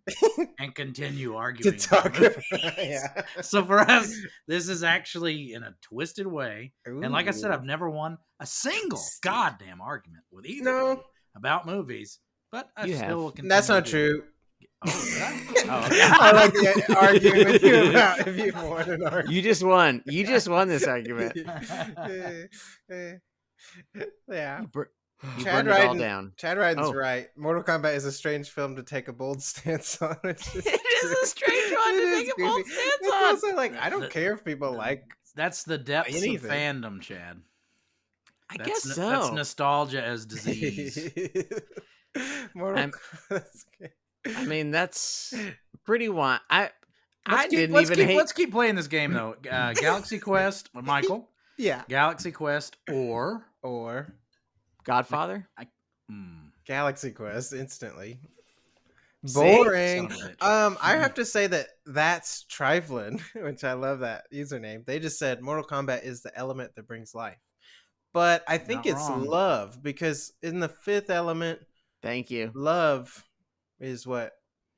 and continue arguing. To talk about, yeah. So for us, this is actually in a twisted way. Ooh. And like I said, I've never won a single goddamn argument with either about movies. But I still will continue. That's not true. Oh, okay. I like the arguing with you about if you won an argument. You just won. You just won this argument. Yeah. You burned it all down. Chad Ryden's right. Mortal Kombat is a strange film to take a bold stance on. It is a strange one to take a bold stance on. Also, like, I don't care if people like. That's the depths of fandom, Chad. I guess so. That's nostalgia as disease. Mortal Kombat. I mean, that's pretty wild. Let's keep playing this game though. Galaxy Quest with Michael. Yeah. Galaxy Quest or Godfather. Galaxy Quest instantly. Boring. See? I have to say that's trifling, which I love that username. They just said Mortal Kombat is the element that brings life. But I think Not it's wrong. love, because in the fifth element, Thank you. love is what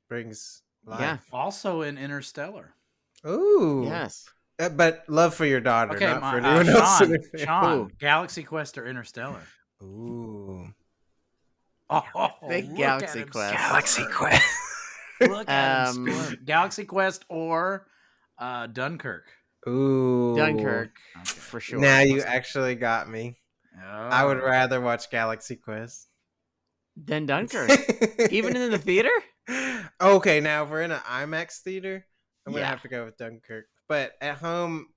brings life. Yeah. Also in Interstellar. Ooh. Yes. But love for your daughter, Okay, not for anyone else. Sean, Galaxy Quest or Interstellar? Ooh. Oh, Big look Galaxy at him Quest. Galaxy squirt. Quest. Look at him squirt. Galaxy Quest or Dunkirk? Ooh. Dunkirk, Okay. for sure. Now you actually got me. Oh. I would rather watch Galaxy Quest Then Dunkirk. Even in the theater? Okay, now if we're in an IMAX theater, I'm gonna Yeah. have to go with Dunkirk. But at home,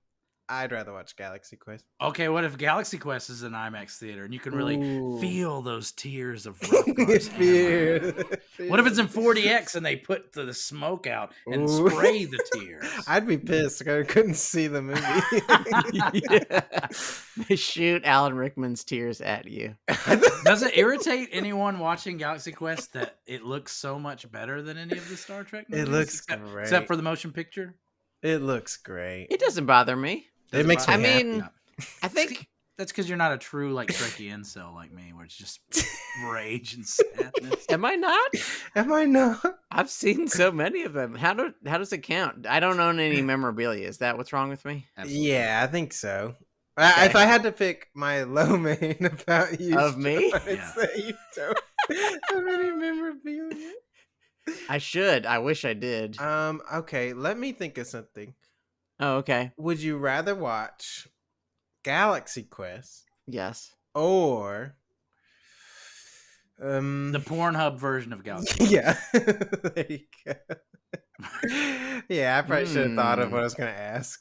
I'd rather watch Galaxy Quest. Okay, what if Galaxy Quest is an IMAX theater and you can really Ooh. feel those tears of Rothgar's hammer? What if it's in 40X and they put the smoke out and Ooh. spray the tears? I'd be pissed. I couldn't see the movie. They shoot Alan Rickman's tears at you. Does it irritate anyone watching Galaxy Quest that it looks so much better than any of the Star Trek movies? It looks great. Except for the motion picture? It looks great. It doesn't bother me. It makes me I happy. mean, I think that's because you're not a true like Trekkie incel like me, where it's just rage and sadness. Am I not? Am I not? I've seen so many of them. How does it count? I don't own any memorabilia. Is that what's wrong with me? Absolutely. Yeah, I think so. Okay. If I had to pick my low main about you, Of me? I'd Yeah. say you don't have any memorabilia. I should. I wish I did. Okay, let me think of something. Oh, okay. Would you rather watch Galaxy Quest Yes. or The Pornhub version of Galaxy. yeah. There you go. Yeah, I probably should have thought of what I was gonna ask.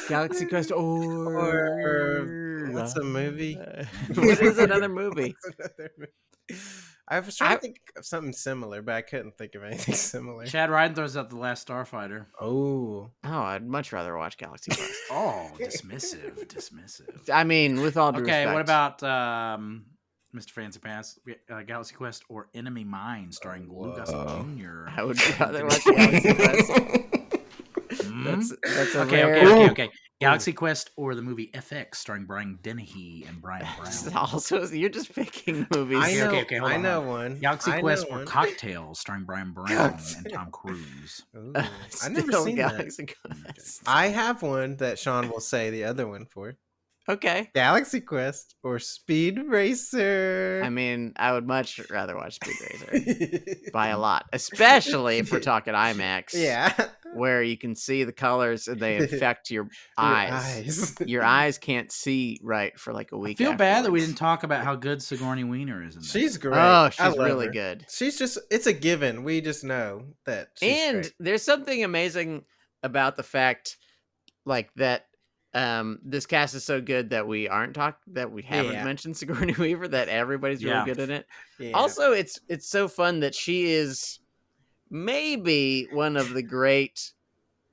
Galaxy Quest or what's a movie? What is another movie? I was trying to think of something similar, but I couldn't think of anything similar. Chad Ryden throws out The Last Starfighter. Oh, I'd much rather watch Galaxy Quest. Oh, dismissive. I mean, with all due Okay, respect. what about Mr. Fancy Pants, Galaxy Quest, or Enemy Mine, starring Lucas Jr.? I would rather watch Galaxy Quest. That's a rare... Okay. Galaxy Quest or the movie FX, starring Brian Dennehy and Brian Brown. Also, you're just picking movies. Okay, hold on. I know one. Galaxy I Quest know or one. Cocktails, starring Brian Brown and Tom Cruise. Ooh, I've I've never seen Galaxy that. Quest. I have one that Sean will say the other one for. Okay. Galaxy Quest or Speed Racer. I mean, I would much rather watch Speed Racer by a lot, especially if we're talking IMAX. Yeah. Where you can see the colors and they affect your eyes. Your eyes can't see right for like a week. I feel bad that we afterwards. didn't talk about how good Sigourney Weaver is in this. She's great. Oh, I she's love really her. good. She's just, it's a given. We just know that she's And great. there's something amazing about the fact like that this cast is so good that we haven't mentioned Sigourney Weaver, that everybody's really good in it. Yeah. Also, it's so fun that she is maybe one of the great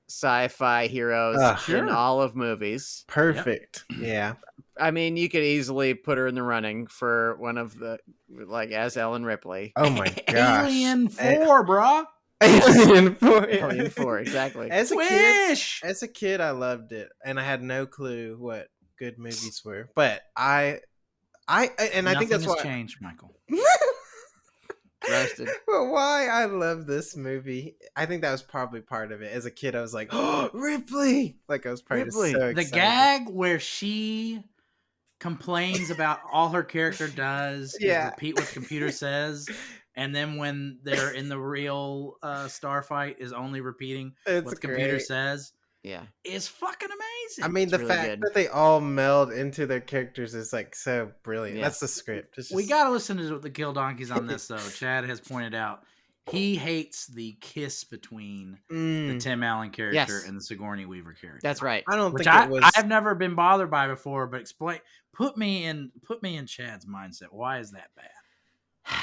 sci-fi heroes in all of movies. Perfect. Yep. Yeah. I mean, you could easily put her in the running for one of the, like, as Ellen Ripley. Oh my gosh. Alien 4, brah. Alien 4. Alien 4, exactly. As a kid, I loved it, and I had no clue what good movies were. But I think that's why changed, Michael. Roasted. But why I love this movie, I think that was probably part of it. As a kid, I was like, "Oh, Ripley!" Like I was probably just so excited. The gag where she complains about all her character does is repeat what the computer says, and then when they're in the real starfight is only repeating what the computer says. Yeah, is fucking amazing. I mean, the fact that they all meld into their characters is like so brilliant. Yeah. That's the script. We gotta listen to the Kill Donkeys on this though. Chad has pointed out he hates the kiss between the Tim Allen character and the Sigourney Weaver character. That's right. I don't think it was. I've never been bothered by before, but put me in Chad's mindset. Why is that bad?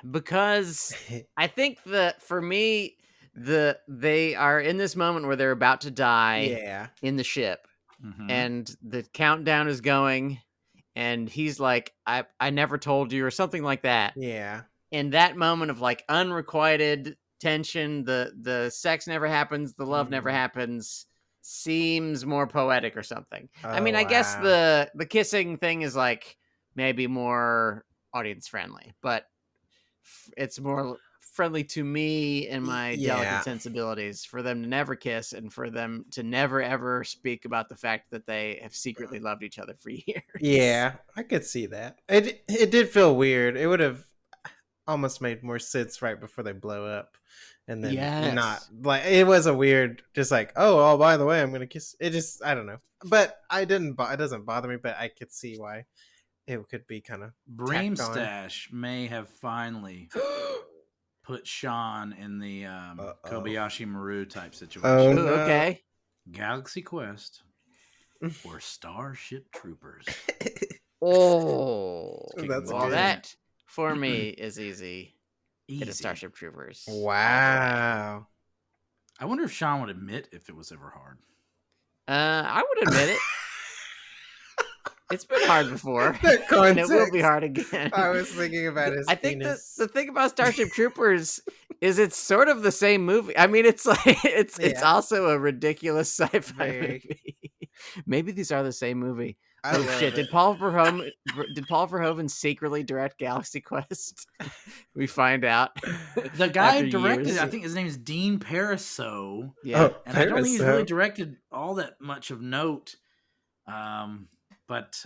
Because I think that for me, they are in this moment where they're about to die in the ship, and the countdown is going, and he's like, I never told you, or something like that. Yeah. In that moment of like unrequited tension, the sex never happens, the love never happens, seems more poetic or something. I mean, I guess the kissing thing is like maybe more audience friendly, but it's more friendly to me and my delicate sensibilities for them to never kiss and for them to never ever speak about the fact that they have secretly loved each other for years. Yeah, I could see that. It did feel weird. It would have almost made more sense right before they blow up, and then not like it was a weird, just like oh by the way I'm gonna kiss. It just I don't know, but it doesn't bother me. But I could see why it could be kind of Breamstash may have finally put Sean in the Kobayashi Maru type situation. Oh, no. Okay. Galaxy Quest or Starship Troopers. Oh, that's well, good. that for me is easy. It is Starship Troopers. Wow. I wonder if Sean would admit if it was ever hard. I would admit it. It's been hard before. And it will be hard again. I was thinking about his penis. The thing about Starship Troopers is it's sort of the same movie. I mean, it's like it's also a ridiculous sci-fi movie. Maybe these are the same movie. Oh shit! Did Paul Verhoeven secretly direct Galaxy Quest? We find out. The guy who directed it, I think his name is Dean Pariseau. Yeah, and I don't think he's really directed all that much of note. But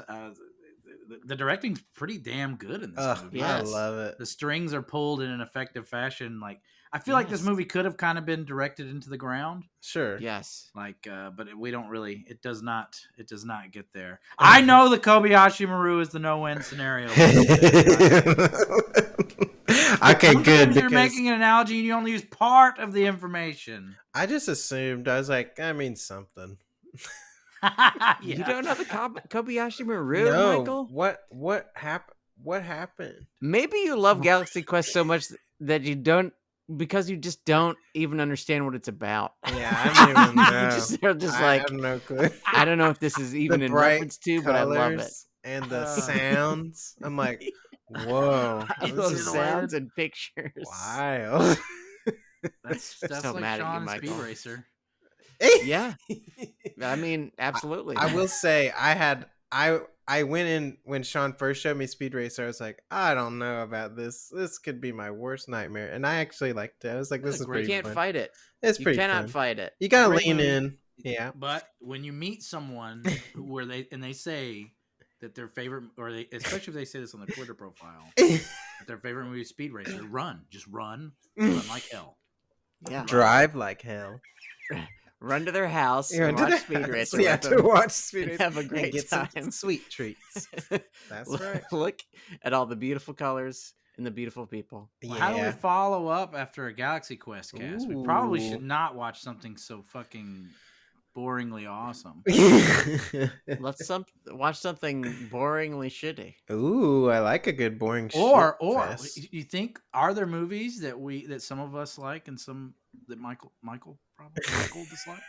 the directing's pretty damn good in this movie. I love it. The strings are pulled in an effective fashion. Like I feel like this movie could have kind of been directed into the ground. Sure. Yes. Like, but we don't really. It does not get there. I know the Kobayashi Maru is the no-win scenario. Okay, good. You're making an analogy and you only use part of the information. I just assumed. I was like, I mean something. You don't know the Kobayashi Maru, no. Michael? What happened? What happened? Maybe you love Galaxy Quest so much that you don't, because you just don't even understand what it's about. Yeah, I don't even know. You're just like, I have no clue. I don't know if this is even in reference to, but I love it. And the sounds. I'm like, whoa. I love sounds and pictures. Wild. That's so like mad Sean at you, Speed Racer. Yeah, I mean, absolutely. I will say I went in when Sean first showed me Speed Racer. I was like, I don't know about this. This could be my worst nightmare. And I actually liked it. I was like, this is pretty fun. You can't fight it. It's pretty fun. You cannot fight it. You gotta lean in. Yeah. But when you meet someone where they say that their favorite, or they, especially if they say this on their Twitter profile, that their favorite movie is Speed Racer, just run like hell. Yeah. Drive like hell. Run to their house and watch Speed Racer. Yeah, to watch Speed Racer. Have a great time. Some sweet treats. That's right. Look at all the beautiful colors and the beautiful people. Well, how do we follow up after a Galaxy Quest cast? We probably should not watch something so fucking boringly awesome. Let's watch something boringly shitty. Ooh, I like a good boring shit. Or you think, are there movies that some of us like and some that Michael dislikes?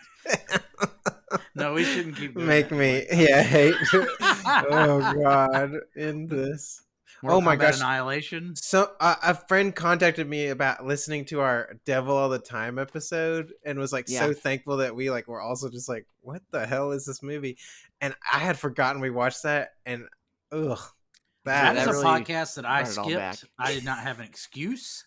No, we shouldn't keep doing hate. Oh God, in this. Mortal Kombat Annihilation. So a friend contacted me about listening to our Devil All the Time episode and was like so thankful that we were also just like, what the hell is this movie? And I had forgotten we watched that, and that is a podcast that I skipped. I did not have an excuse.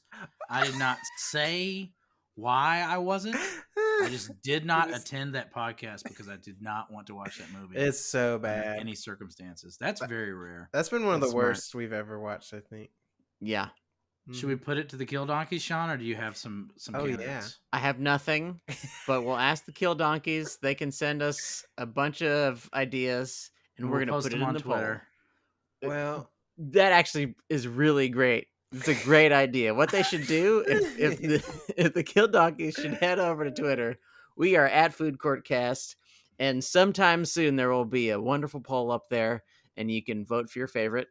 I did not say why I wasn't. I just did not attend that podcast because I did not want to watch that movie. It's so bad. In any circumstances. That's very rare. That's been one of the worst we've ever watched, I think. Yeah. Should we put it to the Kill Donkeys, Sean, or do you have some candidates? Yeah. I have nothing, but we'll ask the Kill Donkeys. They can send us a bunch of ideas, and we're going to put it in the Twitter. Well, that actually is really great. It's a great idea. What they should do if the Kill Donkeys should head over to Twitter. We are at Food Court Cast, and sometime soon there will be a wonderful poll up there, and you can vote for your favorite.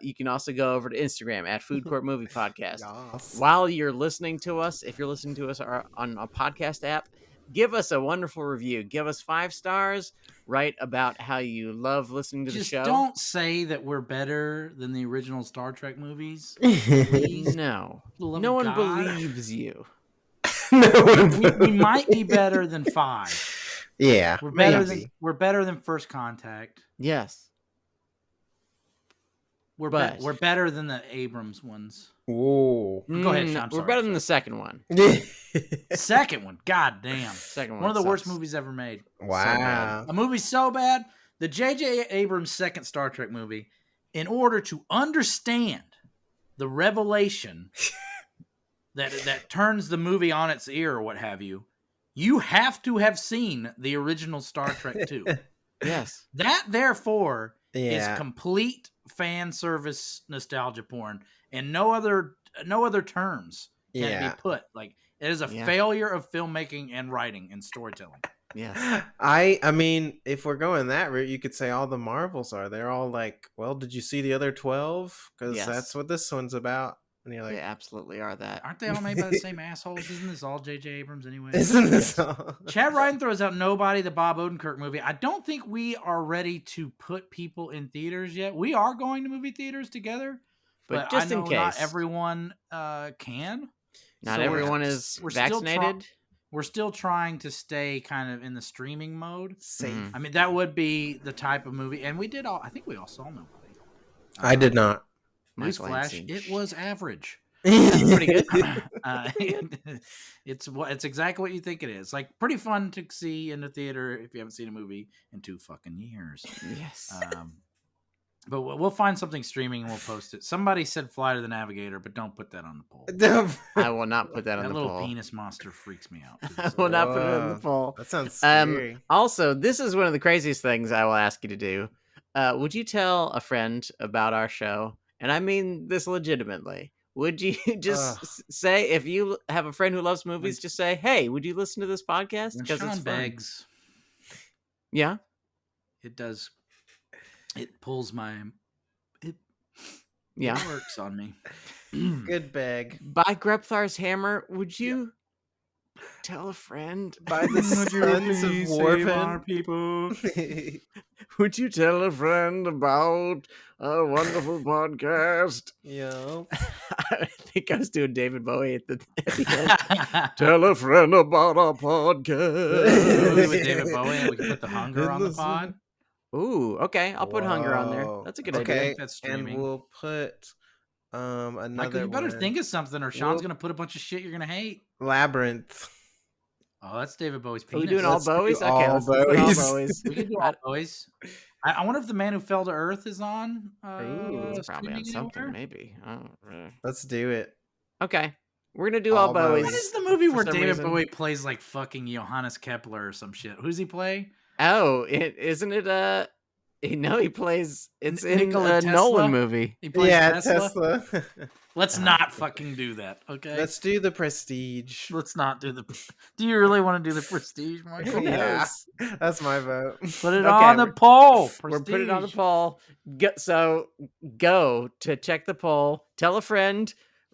You can also go over to Instagram at Food Court Movie Podcast. Yes. While you're listening to us, if you're listening to us on a podcast app, give us a wonderful review. Give us 5 stars. Write about how you love listening to the show. Don't say that we're better than the original Star Trek movies. Please. No one believes you. We might be better than 5. Yeah, we're better than First Contact. Yes, we're better than the Abrams ones. Whoa, go ahead, Sean. We're better than the second one. Second one, god damn. Second one, one of the sucks. worst movies ever made. Wow, a movie so bad. The J.J. Abrams second Star Trek movie, in order to understand the revelation that turns the movie on its ear or what have you, you have to have seen the original Star Trek 2. Yes. That, therefore, is complete fan service nostalgia porn, and no other terms can be put. Like, it is a failure of filmmaking and writing and storytelling. Yeah. I mean, if we're going that route, you could say all the Marvels are. They're all like, well, did you see the other 12? Because that's what this one's about. And you're like, they absolutely are that. Aren't they all made by the same assholes? Isn't this all J.J. Abrams anyway? Isn't this all? Chad Ryden throws out Nobody, the Bob Odenkirk movie. I don't think we are ready to put people in theaters yet. We are going to movie theaters together, but just I know in case. not everyone can. Not everyone is vaccinated. We're still trying to stay kind of in the streaming mode. Safe. I mean, that would be the type of movie, and I think we all saw Nobody. I did not. Newsflash, it was average. Pretty good. It's exactly what you think it is. Like, pretty fun to see in the theater if you haven't seen a movie in 2 fucking years. Yes. But we'll find something streaming and we'll post it. Somebody said Fly to the Navigator, but don't put that on the poll. I will not put that on the poll. That little penis monster freaks me out. I will not put it on the poll. That sounds scary. Also, this is one of the craziest things I will ask you to do. Would you tell a friend about our show? And I mean this legitimately. Would you just say, if you have a friend who loves movies, just say, hey, would you listen to this podcast? Because Sean begs. Yeah? It does. It pulls my... It works on me. Good beg. By Grepthar's hammer, would you tell a friend? By the Sons of Warpin' people. Would you tell a friend about a wonderful podcast? Yeah. I think I was doing David Bowie at the end. Tell a friend about our podcast. With David Bowie, and we can put the hunger on the pod. Ooh, okay. I'll put hunger on there. That's a good idea. That's streaming. And we'll put another Michael, you better think of something, or Sean's gonna put a bunch of shit you're gonna hate. Labyrinth. Oh, that's David Bowie's penis. Are we doing all Bowies? Okay, let's do all Bowies. We can do all Bowies. I wonder if The Man Who Fell to Earth is on. It's probably on something, maybe. Let's do it. Okay. We're going to do all Bowies. What is the movie where David Bowie plays like fucking Johannes Kepler or some shit? Who's he play? Oh, isn't it no, he plays. It's in Nikola a Nolan movie. He plays Tesla. Let's not fucking do that, okay? Let's do The Prestige. Let's not do the... Do you really want to do The Prestige, Michael? Yeah, that's my vote. Put it on the poll. We're putting it on the poll. So go to check the poll. Tell a friend.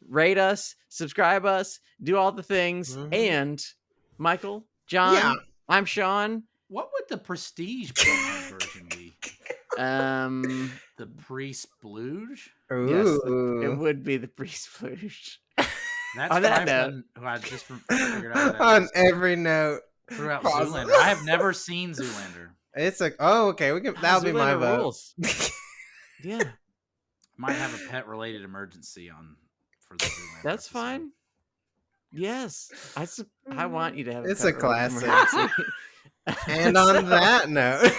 Rate us. Subscribe us. Do all the things. Mm-hmm. And Michael, John, I'm Sean. What would the Prestige version be? The Pre-Splooge? Yes, it would be the Pre-Splooge. That's on that note. Who I just figured out. On every note. Throughout Zoolander. I have never seen Zoolander. It's like, okay, that'll be my vote. Yeah. Might have a pet-related emergency for the Zoolander. That's episode. Fine. Yes. I want you to have It's a classic. And on that note,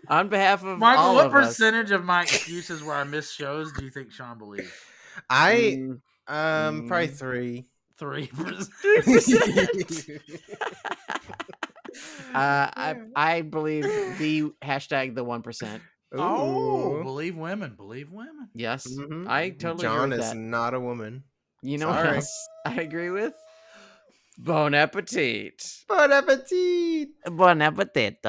on behalf of Michael, all what of percentage of my excuses where I miss shows do you think Sean believes? Probably 3%. 3%. I believe the hashtag the 1%. Oh, believe women. Yes, mm-hmm. I totally John agree with is that. not a woman. You know what else I agree with? Bon appetit. Bon appetit. Bon appetit.